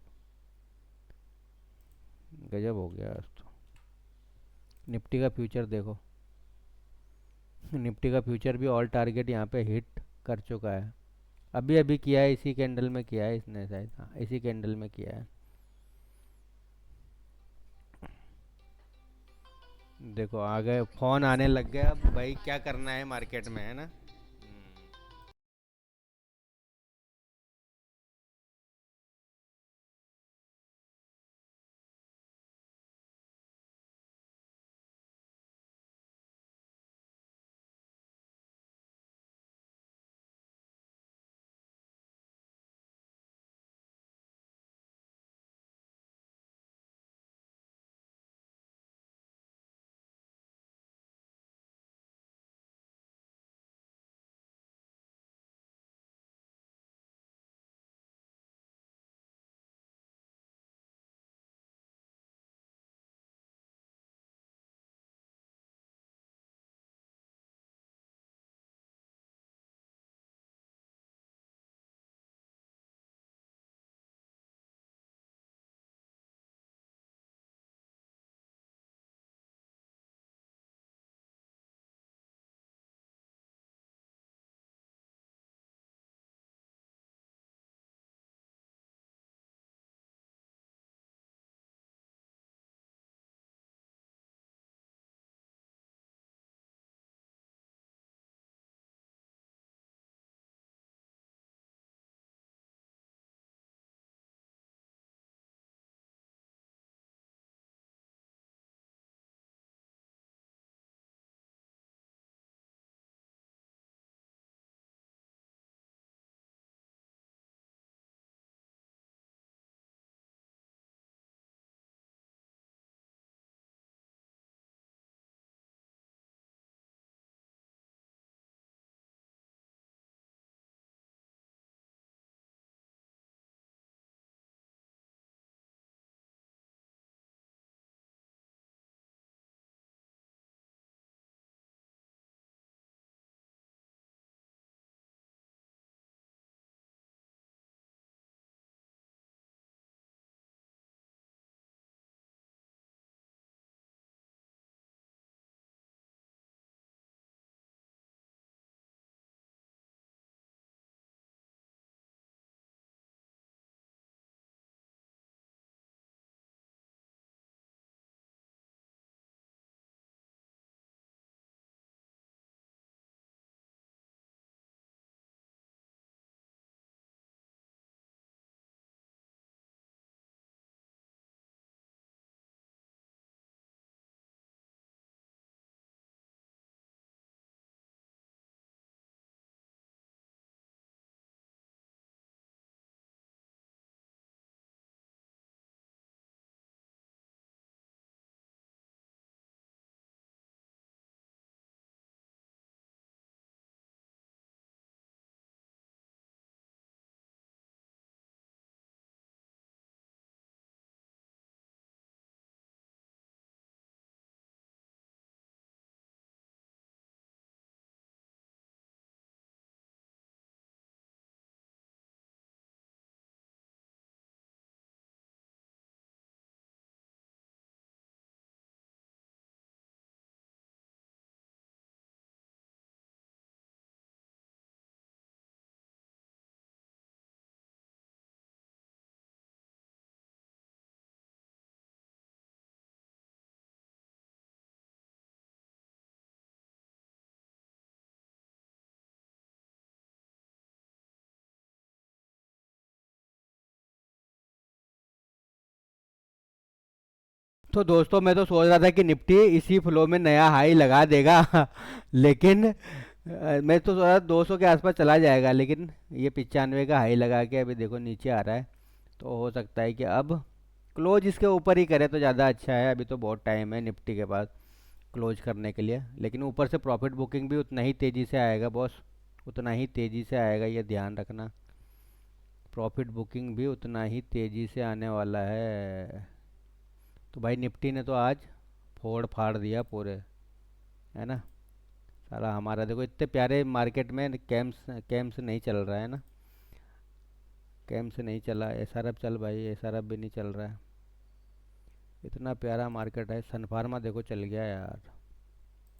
गजब हो गया आज तो। निफ्टी का फ्यूचर देखो। निफ्टी का फ्यूचर भी ऑल टारगेट यहाँ पे हिट कर चुका है। अभी अभी किया है, इसी कैंडल में किया है इसने शायद, हाँ इसी कैंडल में किया है। देखो आ गए, फोन आने लग गया अब भाई, क्या करना है मार्केट में, है ना। तो दोस्तों मैं तो सोच रहा था कि निफ्टी इसी फ्लो में नया हाई लगा देगा लेकिन मैं तो सोच रहा 200 के आसपास चला जाएगा, लेकिन ये 95 का हाई लगा के अभी देखो नीचे आ रहा है। तो हो सकता है कि अब क्लोज इसके ऊपर ही करे तो ज़्यादा अच्छा है। अभी तो बहुत टाइम है निफ्टी के पास क्लोज करने के लिए, लेकिन ऊपर से प्रॉफिट बुकिंग भी उतना ही तेज़ी से आएगा बॉस, उतना ही तेज़ी से आएगा, ये ध्यान रखना। प्रॉफिट बुकिंग भी उतना ही तेज़ी से आने वाला है। तो भाई निफ्टी ने तो आज फोड़ फाड़ दिया पूरे, है ना। साला हमारा देखो इतने प्यारे मार्केट में कैम्स कैम्स नहीं चल रहा है ना, कैम्स नहीं चला। एसआरएफ चल भाई, एसआरएफ भी नहीं चल रहा है। इतना प्यारा मार्केट है। सन फार्मा देखो चल गया यार।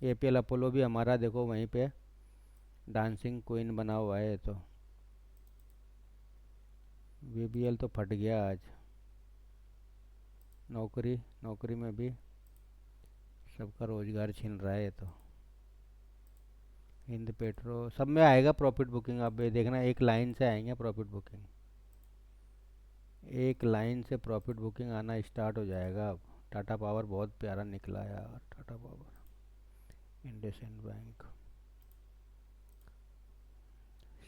एपीएल अपोलो भी हमारा देखो वहीं पे डांसिंग क्वीन बना हुआ है। तो वीबीएल तो फट गया आज। नौकरी नौकरी में भी सबका रोजगार छीन रहा है ये तो। हिंद पेट्रो सब में आएगा प्रॉफिट बुकिंग। अब ये देखना एक लाइन से आएंगे प्रॉफिट बुकिंग, एक लाइन से प्रॉफिट बुकिंग आना स्टार्ट हो जाएगा अब। टाटा पावर बहुत प्यारा निकला यार, Tata power, IndusInd bank,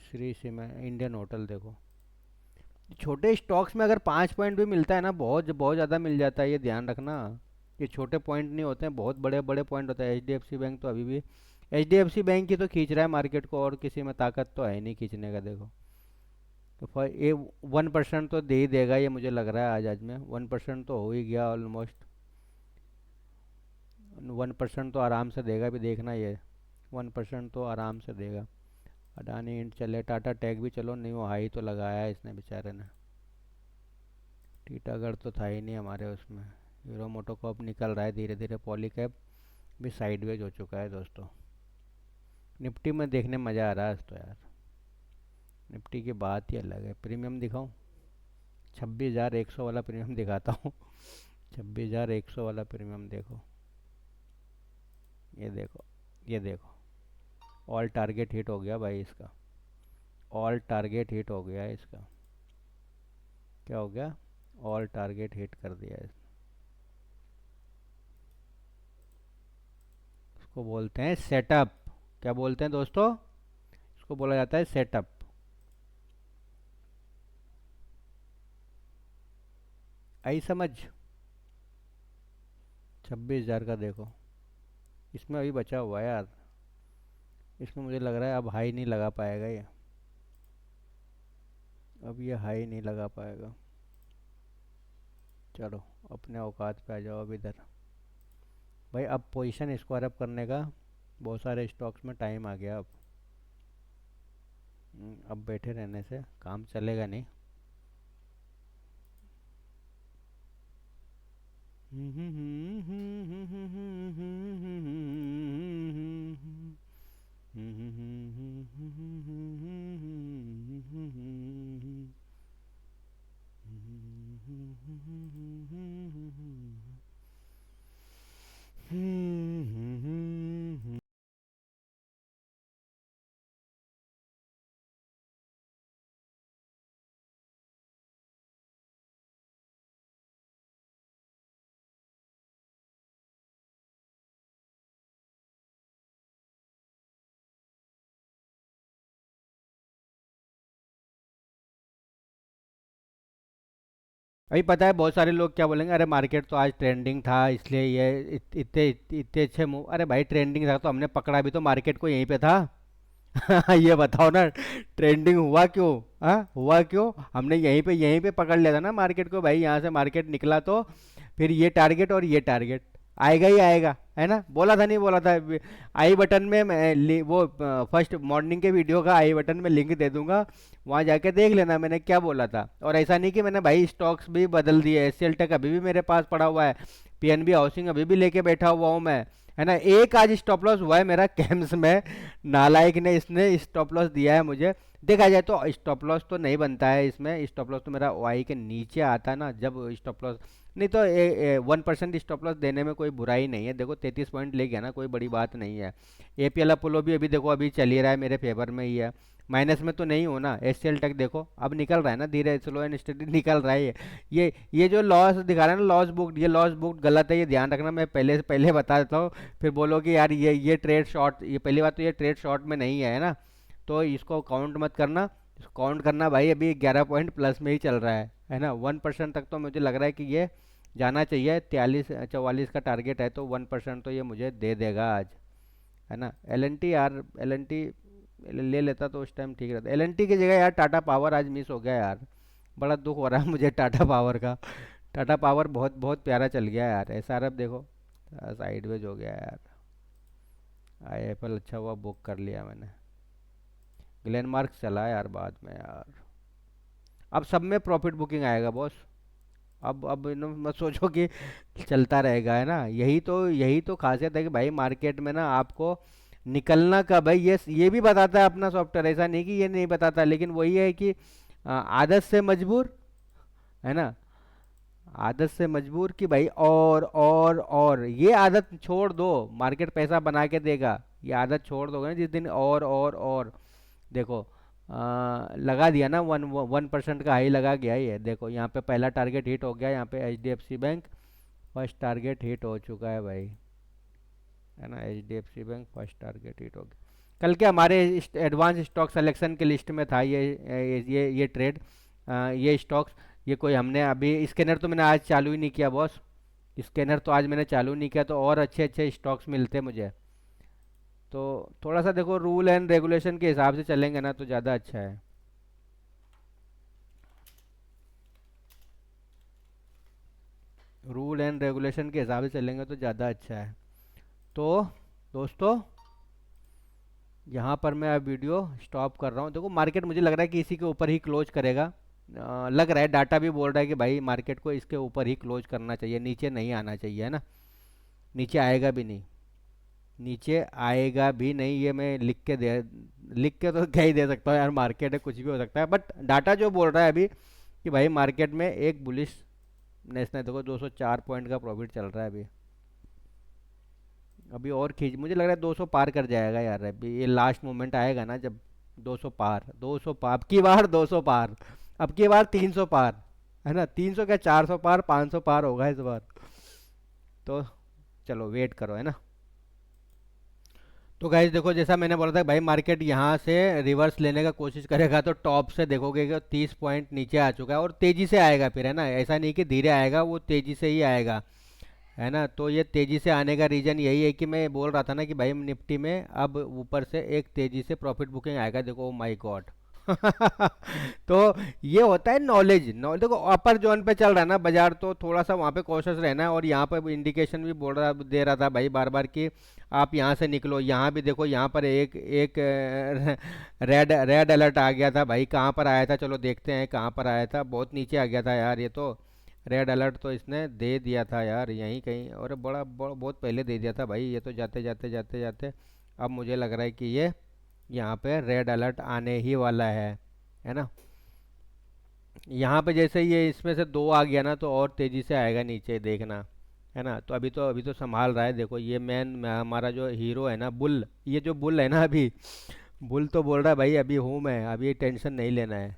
Shri cement, Indian hotel देखो। छोटे स्टॉक्स में अगर 5 पॉइंट भी मिलता है ना, बहुत बहुत ज़्यादा मिल जाता है, ये ध्यान रखना। ये छोटे पॉइंट नहीं होते हैं, बहुत बड़े बड़े पॉइंट होता है। एचडीएफसी बैंक तो अभी भी, एचडीएफसी बैंक ही तो खींच रहा है मार्केट को, और किसी में ताकत तो है नहीं खींचने का देखो। तो ये 1% तो दे ही देगा ये, मुझे लग रहा है आज आज में 1% तो हो ही गया ऑलमोस्ट। 1% तो आराम से देगा भी, देखना ये 1% तो आराम से देगा। अडानी इंट चले, टाटा टेक भी चलो न्यू हाई तो लगाया है इसने बेचारे ने। टीटागढ़ तो था ही नहीं हमारे उसमें। हीरो मोटोकॉप निकल रहा है धीरे धीरे, पॉलीकैब भी साइडवेज हो चुका है दोस्तों। निफ्टी में देखने मज़ा आ रहा है आज तो यार, निफ्टी की बात ही अलग है। प्रीमियम दिखाऊं? 26,100 वाला प्रीमियम दिखाता हूँ। 26,100 वाला प्रीमियम देखो, ये देखो, ये देखो। ऑल टारगेट हिट हो गया भाई इसका, ऑल टारगेट हिट हो गया है इसका। क्या हो गया? ऑल टारगेट हिट कर दिया है। इसको बोलते हैं सेटअप। क्या बोलते हैं दोस्तों? इसको बोला जाता है सेटअप। आई समझ? 26,000 का देखो, इसमें अभी बचा हुआ है यार। इसमें मुझे लग रहा है अब हाई नहीं लगा पाएगा ये, अब ये हाई नहीं लगा पाएगा। चलो अपने औकात पे आ जाओ अब इधर। भाई अब पोजीशन स्क्वायर अप करने का बहुत सारे स्टॉक्स में टाइम आ गया अब। अब बैठे रहने से काम चलेगा नहीं। अभी पता है बहुत सारे लोग क्या बोलेंगे, अरे मार्केट तो आज ट्रेंडिंग था इसलिए ये इतने इतने अच्छे मूव। अरे भाई ट्रेंडिंग था तो हमने पकड़ा भी तो मार्केट को यहीं पे था। ये बताओ ना, ट्रेंडिंग हुआ क्यों? हाँ हुआ क्यों? हमने यहीं पे पकड़ लिया था ना मार्केट को भाई। यहाँ से मार्केट निकला तो फिर ये टारगेट और ये टारगेट आएगा ही आएगा, है ना। बोला था नहीं बोला था? आई बटन में मैं वो फर्स्ट मॉर्निंग के वीडियो का आई बटन में लिंक दे दूंगा, वहाँ जाके देख लेना मैंने क्या बोला था। और ऐसा नहीं कि मैंने भाई स्टॉक्स भी बदल दिए, एससीएल टेक अभी भी मेरे पास पड़ा हुआ है, पीएनबी हाउसिंग अभी भी लेके बैठा हुआ हूँ मैं, है ना। एक आज स्टॉप लॉस हुआ है मेरा कैम्स में, नालायक ने इसने स्टॉप लॉस दिया है मुझे। देखा जाए तो स्टॉप लॉस तो नहीं बनता है इसमें, स्टॉप लॉस तो मेरा वाई के नीचे आता है ना जब स्टॉप लॉस। नहीं तो 1% स्टॉप लॉस देने में कोई बुराई नहीं है। देखो 33 पॉइंट ले गया ना, कोई बड़ी बात नहीं है। एपीएल अपोलो भी अभी देखो अभी चल ही रहा है मेरे फेवर में ही है। माइनस में तो नहीं हो ना। एचसीएल टेक देखो अब निकल रहा है ना, धीरे स्लो एंड स्टडी निकल रहा है ये जो लॉस दिखा रहा है ना, लॉस बुक, ये लॉस बुक गलत है, ये ध्यान रखना, मैं पहले से पहले बता देता हूँ। फिर बोलो कि यार ये ट्रेड शॉर्ट, ये पहली बात तो ये ट्रेड शॉर्ट में नहीं है ना, तो इसको काउंट मत करना। इसको काउंट करना भाई, अभी 11 पॉइंट प्लस में ही चल रहा है ना। 1% तक तो मुझे लग रहा है कि ये जाना चाहिए, 43-44 का टारगेट है, तो 1% तो ये मुझे दे देगा आज, है ना। एल एन टी यार, एल एन टी ले लेता तो उस टाइम ठीक रहता। एल एन टी की जगह यार टाटा पावर आज मिस हो गया यार, बड़ा दुख हो रहा है मुझे टाटा पावर का। टाटा पावर बहुत बहुत प्यारा चल गया यार। एस आर एफ देखो साइडवेज हो गया यार। आई एफ एल अच्छा हुआ बुक कर लिया मैंने। ग्लेन मार्क्स चला यार बाद में यार। अब सब में प्रॉफिट बुकिंग आएगा बॉस। अब मत सोचो कि चलता रहेगा, है ना। यही तो खासियत है कि भाई मार्केट में ना आपको निकलना कब है, ये भी बताता है अपना सॉफ्टवेयर, ऐसा नहीं कि ये नहीं बताता, लेकिन वही है कि आदत से मजबूर, है ना। आदत से मजबूर कि भाई और ये आदत छोड़ दो, मार्केट पैसा बना के देगा। ये आदत छोड़ दोगे ना जिस दिन, और देखो लगा दिया ना, 1% का हाई लगा गया। ये देखो यहाँ पे पहला टारगेट हिट हो गया, यहाँ पे H D F C bank first target hit हो चुका है भाई, है ना। H D F C bank first target hit हो गया। कल के हमारे एडवांस स्टॉक सिलेक्शन की लिस्ट में था ये ट्रेड, ये स्टॉक्स। ये कोई हमने अभी स्कैनर तो मैंने आज चालू ही नहीं किया बॉस। स्कैनर तो आज मैंने चालू नहीं किया, तो और अच्छे अच्छे स्टॉक्स मिलते मुझे। तो थोड़ा सा देखो रूल एंड रेगुलेशन के हिसाब से चलेंगे ना तो ज़्यादा अच्छा है। रूल एंड रेगुलेशन के हिसाब से चलेंगे तो ज़्यादा अच्छा है। तो दोस्तों यहाँ पर मैं अब वीडियो स्टॉप कर रहा हूँ। देखो मार्केट मुझे लग रहा है कि इसी के ऊपर ही क्लोज करेगा। लग रहा है, डाटा भी बोल रहा है कि भाई मार्केट को इसके ऊपर ही क्लोज करना चाहिए, नीचे नहीं आना चाहिए, है ना। नीचे आएगा भी नहीं, नीचे आएगा भी नहीं, ये मैं लिख के तो क्या ही दे सकता हूँ यार, मार्केट है कुछ भी हो सकता है, बट डाटा जो बोल रहा है अभी कि भाई मार्केट में एक बुलिश नेशनल, देखो 204 पॉइंट का प्रॉफिट चल रहा है अभी। अभी और खींच, मुझे लग रहा है 200 पार कर जाएगा यार, अभी ये लास्ट मोमेंट आएगा ना जब 200 पार, 200 पार, अब की बार 200 पार, अब की बार 300 पार, है ना। 300 क्या, 400 पार, 500 पार होगा इस बार। तो चलो वेट करो, है ना। तो गाइस देखो जैसा मैंने बोला था भाई, मार्केट यहाँ से रिवर्स लेने का कोशिश करेगा तो टॉप से देखोगे कि 30 पॉइंट नीचे आ चुका है, और तेजी से आएगा फिर, है ना। ऐसा नहीं कि धीरे आएगा, वो तेजी से ही आएगा, है ना। तो ये तेजी से आने का रीजन यही है कि मैं बोल रहा था ना कि भाई निफ्टी में अब ऊपर से एक तेजी से प्रॉफिट बुकिंग आएगा, देखो ओ माय गॉड। तो ये होता है नॉलेज, नॉलेज देखो अपर जोन पे चल रहा है ना बाजार, तो थोड़ा सा वहाँ पे कॉशियस रहना है। और यहाँ पर इंडिकेशन भी बोल रहा दे रहा था भाई बार बार कि आप यहाँ से निकलो। यहाँ भी देखो, यहाँ पर एक एक रेड रेड अलर्ट आ गया था भाई, कहाँ पर आया था, चलो देखते हैं कहाँ पर आया था, बहुत नीचे आ गया था यार ये तो। रेड अलर्ट तो इसने दे दिया था यार यहीं कहीं, और बहुत पहले दे दिया था भाई ये तो, जाते जाते जाते जाते अब मुझे लग रहा है कि ये यहाँ पे रेड अलर्ट आने ही वाला है ना। यहाँ पे जैसे ये इसमें से दो आ गया ना, तो और तेज़ी से आएगा नीचे देखना, है ना। तो अभी तो संभाल रहा है, देखो ये मैन हमारा जो हीरो है ना, बुल, ये जो बुल है ना अभी, बुल तो बोल रहा है भाई अभी हूँ मैं, अभी टेंशन नहीं लेना है।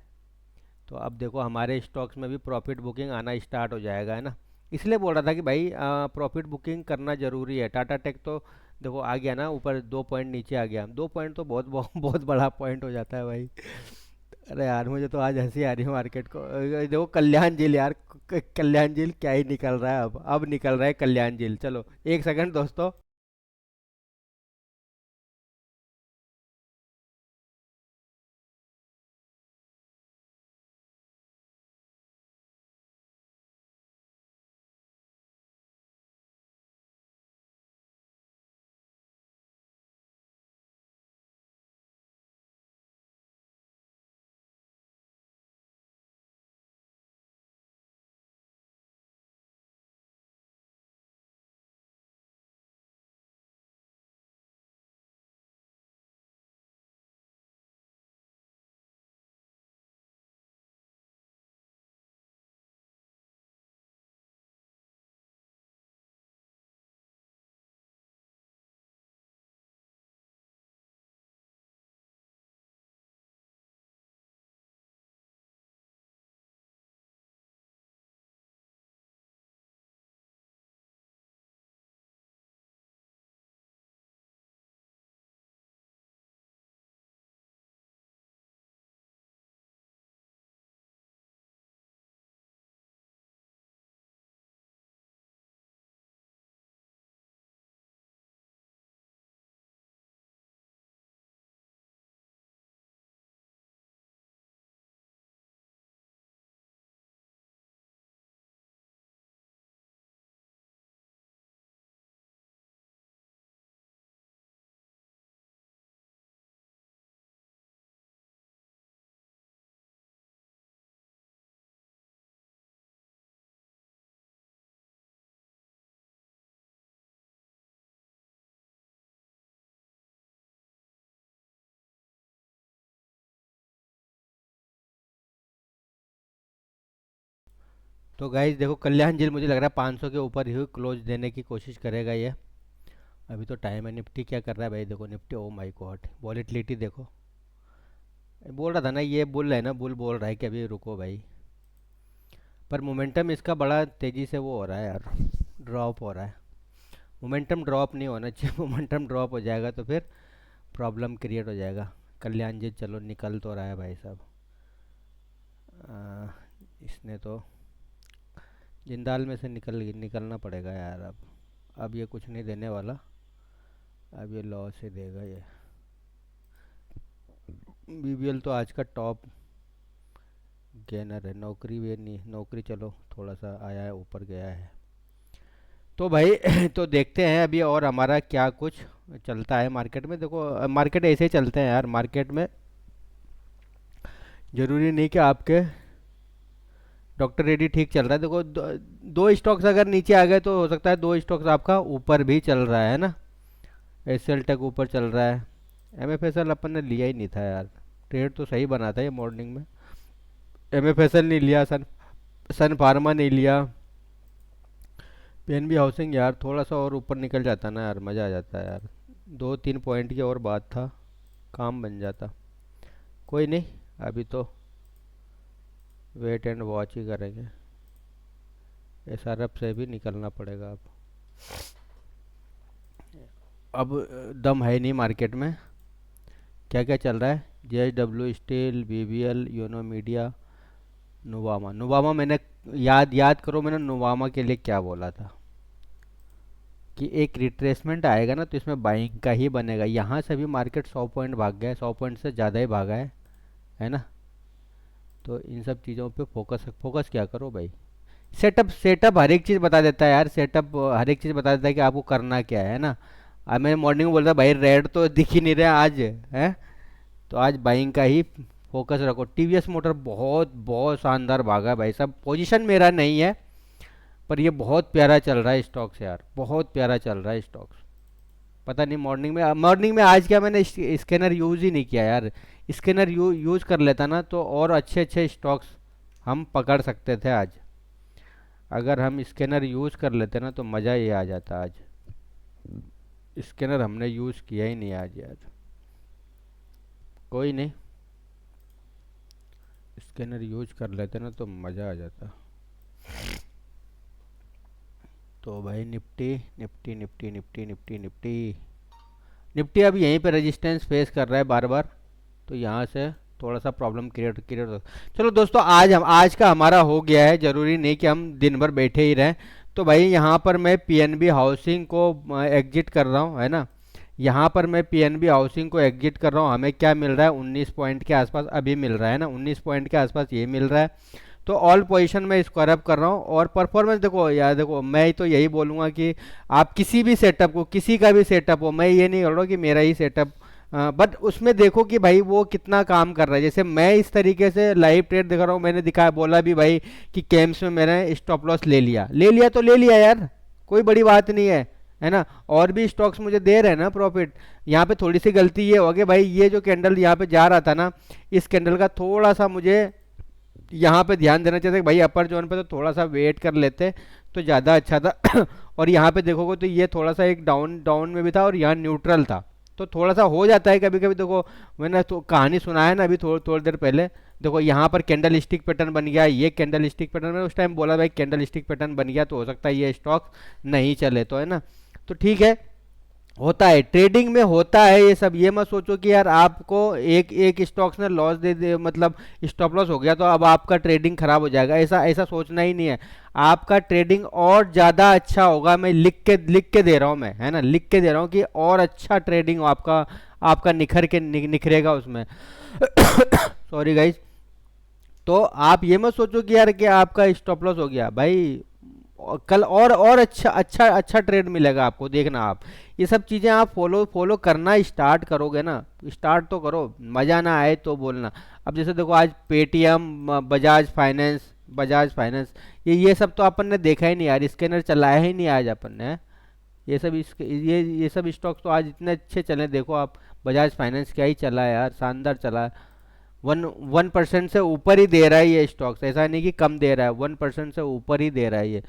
तो अब देखो हमारे स्टॉक्स में भी प्रॉफिट बुकिंग आना स्टार्ट हो जाएगा, है ना। इसलिए बोल रहा था कि भाई प्रॉफिट बुकिंग करना ज़रूरी है। टाटा टेक तो देखो आ गया ना ऊपर, 2 पॉइंट नीचे आ गया, 2 पॉइंट तो बहुत बहुत बहुत बड़ा पॉइंट हो जाता है भाई। अरे यार मुझे तो आज हंसी आ रही है मार्केट को। देखो कल्याण झील यार, कल्याण झील क्या ही निकल रहा है, अब निकल रहा है कल्याण झील। चलो एक सेकंड दोस्तों। तो गाइस देखो, कल्याण झील मुझे लग रहा है 500 के ऊपर ही क्लोज देने की कोशिश करेगा ये। अभी तो टाइम है। निफ्टी क्या कर रहा है भाई? देखो Nifty, oh my God, volatility देखो। बोल रहा था ना, ये बुल है ना, बुल बोल रहा है कि अभी रुको भाई। पर मोमेंटम इसका बड़ा तेज़ी से वो हो रहा है यार, ड्रॉप हो रहा है। मोमेंटम ड्रॉप नहीं होना चाहिए। मोमेंटम ड्रॉप हो जाएगा तो फिर प्रॉब्लम क्रिएट हो जाएगा। कल्याण जी चलो निकल तो रहा है भाई साहब। आ, इसने तो जिंदाल में से निकलना पड़ेगा यार अब ये कुछ नहीं देने वाला। अब ये लॉस ही देगा ये। बीबीएल तो आज का टॉप गेनर है। नौकरी भी नहीं, नौकरी चलो थोड़ा सा आया है, ऊपर गया है। तो भाई तो देखते हैं अभी और हमारा क्या कुछ चलता है मार्केट में। देखो मार्केट ऐसे ही चलते हैं यार, मार्केट में ज़रूरी नहीं कि आपके डॉक्टर रेड्डी ठीक चल रहा है। देखो दो स्टॉक्स अगर नीचे आ गए तो हो सकता है दो स्टॉक्स आपका ऊपर भी चल रहा है ना। एसएल टेक ऊपर चल रहा है। एमएफएसएल अपन ने लिया ही नहीं था यार, ट्रेड तो सही बना था ये मॉर्निंग में। एमएफएसएल नहीं लिया, सन सन फार्मा नहीं लिया। पीएनबी हाउसिंग यार थोड़ा सा और ऊपर निकल जाता ना यार, मज़ा आ जाता है यार। 2-3 पॉइंट की और बात था, काम बन जाता। कोई नहीं, अभी तो वेट एंड वॉच ही करेंगे। एसआरएफ से भी निकलना पड़ेगा अब दम है नहीं मार्केट में। क्या क्या चल रहा है? JSW steel, BBL, Uno media, Nuvama. Nuvama मैंने याद याद करो, मैंने नुवामा के लिए क्या बोला था कि एक रिट्रेसमेंट आएगा ना तो इसमें बाइंग का ही बनेगा। यहाँ से भी मार्केट 100 पॉइंट भाग गया है, 100 पॉइंट से ज़्यादा ही भागा है ना। तो इन सब चीज़ों पे फोकस फोकस क्या करो भाई। सेटअप सेटअप हर एक चीज़ बता देता है यार, सेटअप हर एक चीज़ बता देता है कि आपको करना क्या है ना। अब मैं मॉर्निंग में बोल रहा भाई रेड तो दिख ही नहीं रहा आज है, तो आज बाइंग का ही फोकस रखो। टीवीएस मोटर बहुत बहुत शानदार भागा है भाई साहब। पोजीशन मेरा नहीं है, पर ये बहुत प्यारा चल रहा है स्टॉक्स यार, बहुत प्यारा चल रहा है स्टॉक्स। पता नहीं मॉर्निंग में आज क्या मैंने स्कैनर यूज़ ही नहीं किया यार। स्कैनर यूज़ कर लेता ना तो और अच्छे अच्छे स्टॉक्स हम पकड़ सकते थे आज। अगर हम स्कैनर यूज़ कर लेते ना तो मज़ा ये आ जाता आज। स्कैनर हमने यूज़ किया ही नहीं आज यार। कोई नहीं, स्कैनर यूज कर लेते ना तो मज़ा आ जाता। तो भाई Nifty Nifty Nifty Nifty Nifty Nifty Nifty अब यहीं पे रेजिस्टेंस फेस कर रहा है बार बार, तो यहाँ से थोड़ा सा प्रॉब्लम क्रिएट क्रिएट हो। चलो दोस्तों, आज का हमारा हो गया है, ज़रूरी नहीं कि हम दिन भर बैठे ही रहें। तो भाई यहाँ पर मैं पीएनबी हाउसिंग को एग्जिट कर रहा हूँ है ना। यहाँ पर मैं पीएनबी हाउसिंग को एग्जिट कर रहा हूँ। हमें क्या मिल रहा है? 19 पॉइंट के आसपास अभी मिल रहा है ना, 19 पॉइंट के आसपास ये मिल रहा है। तो ऑल पोजीशन में इसको अरब कर रहा हूँ। और परफॉर्मेंस देखो यार, देखो मैं तो यही बोलूँगा कि आप किसी भी सेटअप को, किसी का भी सेटअप हो, मैं ये नहीं बोल रहा हूँ कि मेरा ही सेटअप, बट उसमें देखो कि भाई वो कितना काम कर रहा है। जैसे मैं इस तरीके से लाइव ट्रेड दिखा रहा हूँ, मैंने दिखाया, बोला भी भाई कि केम्स में मैंने स्टॉप लॉस ले लिया तो ले लिया यार, कोई बड़ी बात नहीं है ना। और भी स्टॉक्स मुझे दे रहे हैं ना प्रॉफिट। यहाँ पे थोड़ी सी गलती ये होगी भाई, ये जो कैंडल यहाँ पे जा रहा था ना, इस कैंडल का थोड़ा सा मुझे यहाँ पे ध्यान देना चाहिए भाई। अपर जोन पे तो थोड़ा सा वेट कर लेते तो ज़्यादा अच्छा था। और यहाँ पे देखोगे तो ये थोड़ा सा एक डाउन डाउन में भी था और यहाँ न्यूट्रल था, तो थोड़ा सा हो जाता है कभी कभी। देखो मैंने तो कहानी सुना है ना अभी थोड़ी देर पहले। देखो यहाँ पर कैंडल स्टिक पैटर्न बन गया, ये कैंडल स्टिक पैटर्न, मैंने उस टाइम बोला भाई कैंडल स्टिक पैटर्न बन गया तो हो सकता है ये स्टॉक नहीं चले, तो है ना। तो ठीक है, होता है ट्रेडिंग में, होता है ये सब। ये मत सोचो कि यार आपको एक एक स्टॉक्स ने लॉस दे मतलब स्टॉप लॉस हो गया तो अब आपका ट्रेडिंग खराब हो जाएगा, ऐसा ऐसा सोचना ही नहीं है। आपका ट्रेडिंग और ज़्यादा अच्छा होगा। मैं लिख के दे रहा हूँ, मैं है ना, लिख के दे रहा हूँ कि और अच्छा ट्रेडिंग आपका आपका निखरेगा उसमें। Sorry guys. तो आप ये मत सोचो कि यार कि आपका स्टॉप लॉस हो गया भाई, कल और अच्छा अच्छा अच्छा ट्रेड मिलेगा आपको, देखना आप। ये सब चीज़ें आप फॉलो फॉलो करना स्टार्ट करोगे ना, स्टार्ट तो करो, मज़ा ना आए तो बोलना। अब जैसे देखो आज पेटीएम, बजाज फाइनेंस, ये सब तो अपन ने देखा ही नहीं यार, स्कैनर चलाया ही नहीं आज अपन ने। ये सब स्टॉक्स तो आज इतने अच्छे चले, देखो आप। बजाज फाइनेंस क्या ही चला है यार, शानदार चला है। वन परसेंट से ऊपर ही दे रहा है ये स्टॉक्स, ऐसा नहीं कि कम दे रहा है, 1% से ऊपर ही दे रहा है ये।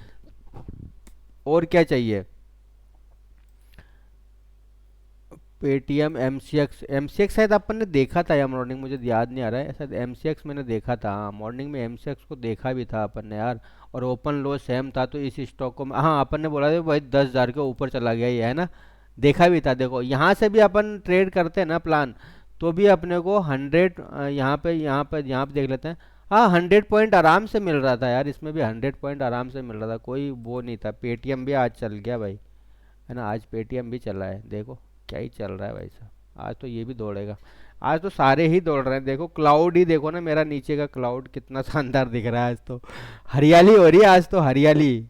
और क्या चाहिए। पेटीएम, एमसीएक्स, एमसीएक्स शायद अपन ने देखा था यार मॉर्निंग, मुझे याद नहीं आ रहा है, शायद एमसीएक्स मैंने देखा था, हाँ मॉर्निंग में एमसीएक्स को देखा भी था अपन ने यार। और ओपन लो सेम था, तो इस स्टॉक को हाँ अपन ने बोला था भाई 10,000 के ऊपर चला गया ये, है ना। देखा भी था, देखो यहाँ से भी अपन ट्रेड करते हैं ना प्लान, तो भी अपने को 100, यहाँ पे देख लेते हैं। हाँ 100 पॉइंट आराम से मिल रहा था यार, इसमें भी 100 पॉइंट आराम से मिल रहा था, कोई वो नहीं था। पेटीएम भी आज चल गया भाई, है ना, आज पेटीएम भी चला है, देखो क्या ही चल रहा है भाई साहब। आज तो ये भी दौड़ेगा, आज तो सारे ही दौड़ रहे हैं, देखो क्लाउड ही देखो ना, मेरा नीचे का क्लाउड कितना शानदार दिख रहा है आज तो। हरियाली हो रही है आज तो, हरियाली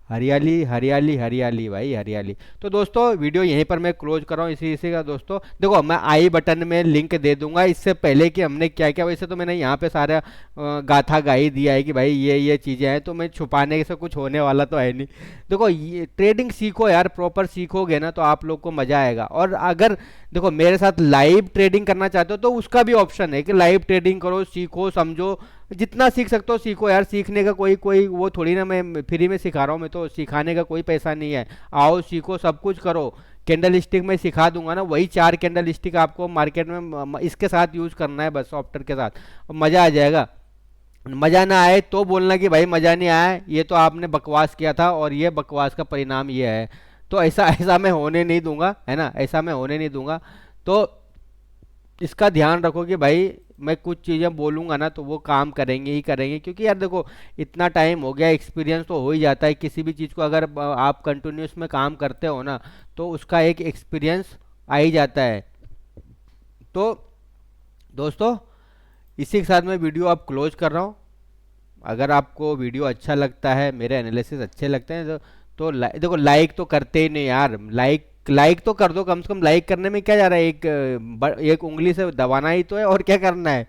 हरियाली हरियाली हरियाली भाई हरियाली। तो दोस्तों वीडियो यहीं पर मैं क्लोज कर रहा हूँ, इसी इसी का दोस्तों, देखो मैं आई बटन में लिंक दे दूंगा, इससे पहले कि हमने क्या क्या, वैसे तो मैंने यहाँ पे सारा गाथा गा ही दिया है कि भाई ये चीज़ें हैं, तो मैं छुपाने से कुछ होने वाला तो है नहीं। देखो ये ट्रेडिंग सीखो यार, प्रॉपर सीखोगे ना तो आप लोग को मज़ा आएगा। और अगर देखो मेरे साथ लाइव ट्रेडिंग करना चाहते हो तो उसका भी ऑप्शन है कि लाइव ट्रेडिंग करो, सीखो समझो, जितना सीख सकते हो सीखो यार। सीखने का कोई कोई वो थोड़ी ना, मैं फ्री में सिखा रहा हूँ, मैं तो सिखाने का कोई पैसा नहीं है। आओ सीखो, सब कुछ करो। कैंडल स्टिक मैं सिखा दूंगा ना, वही 4 कैंडल स्टिक आपको मार्केट में इसके साथ यूज़ करना है बस, सॉफ्टवेयर के साथ, मज़ा आ जाएगा। मज़ा ना आए तो बोलना कि भाई मज़ा नहीं आया, ये तो आपने बकवास किया था और ये बकवास का परिणाम ये है। तो ऐसा ऐसा मैं होने नहीं दूंगा, है ना, ऐसा मैं होने नहीं दूंगा। तो इसका ध्यान रखो कि भाई मैं कुछ चीज़ें बोलूँगा ना तो वो काम करेंगे ही करेंगे, क्योंकि यार देखो इतना टाइम हो गया, एक्सपीरियंस तो हो ही जाता है किसी भी चीज़ को, अगर आप कंटिन्यूस में काम करते हो ना तो उसका एक एक्सपीरियंस आ ही जाता है। तो दोस्तों इसी के साथ मैं वीडियो अब क्लोज कर रहा हूँ। अगर आपको वीडियो अच्छा लगता है, मेरे एनालिसिस अच्छे लगते हैं तो देखो लाइक तो करते ही नहीं यार, लाइक लाइक तो कर दो, कम से कम लाइक करने में क्या जा रहा है, एक उंगली से दबाना ही तो है, और क्या करना है।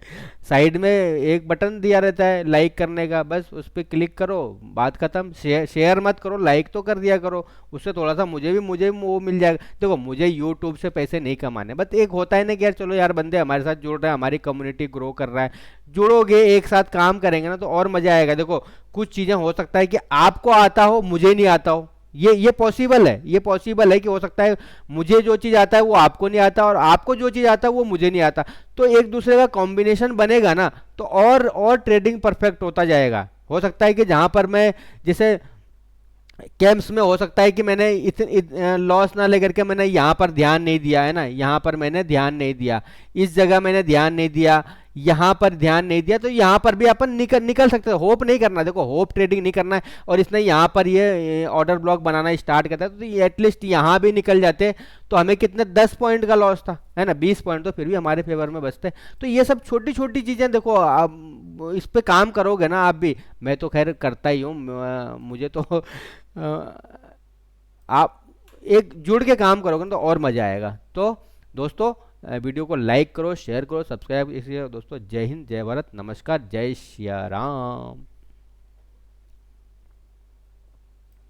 साइड में एक बटन दिया रहता है लाइक करने का, बस उस पर क्लिक करो, बात खत्म। शेयर मत करो, लाइक तो कर दिया करो, उससे थोड़ा सा मुझे भी वो मिल जाएगा। देखो मुझे यूट्यूब से पैसे नहीं कमाने, बस एक होता है ना कि यार चलो यार बंदे हमारे साथ जुड़ रहे हैं, हमारी कम्युनिटी ग्रो कर रहा है, जुड़ोगे एक साथ काम करेंगे ना तो और मजा आएगा। देखो कुछ चीजें हो सकता है कि आपको आता हो मुझे नहीं आता हो, ये पॉसिबल है, ये पॉसिबल है कि हो सकता है मुझे जो चीज़ आता है वो आपको नहीं आता, और आपको जो चीज़ आता है वो मुझे नहीं आता, तो एक दूसरे का कॉम्बिनेशन बनेगा ना तो और ट्रेडिंग परफेक्ट होता जाएगा। हो सकता है कि जहां पर मैं जैसे कैंप्स में हो सकता है कि मैंने लॉस ना लेकर के मैंने यहाँ पर ध्यान नहीं दिया, है ना, यहाँ पर मैंने ध्यान नहीं दिया, इस जगह मैंने ध्यान नहीं दिया, यहाँ पर ध्यान नहीं दिया, तो यहाँ पर भी अपन निकल निकल सकते हैं। होप नहीं करना, देखो होप ट्रेडिंग नहीं करना है। और इसने यहाँ पर ये ऑर्डर ब्लॉक बनाना स्टार्ट करता है तो एटलीस्ट यहाँ भी निकल जाते तो हमें कितने 10 पॉइंट का लॉस था, है ना, 20 पॉइंट तो फिर भी हमारे फेवर में बचते। तो ये सब छोटी छोटी चीज़ें देखो, आप इस पे काम करोगे ना आप भी, मैं तो खैर करता ही हूँ, मुझे तो आप एक जुड़ के काम करोगे ना तो और मज़ा आएगा। तो दोस्तों वीडियो को लाइक करो, शेयर करो, सब्सक्राइब, इसलिए दोस्तों जय हिंद, जय भारत, नमस्कार, जय श्री राम।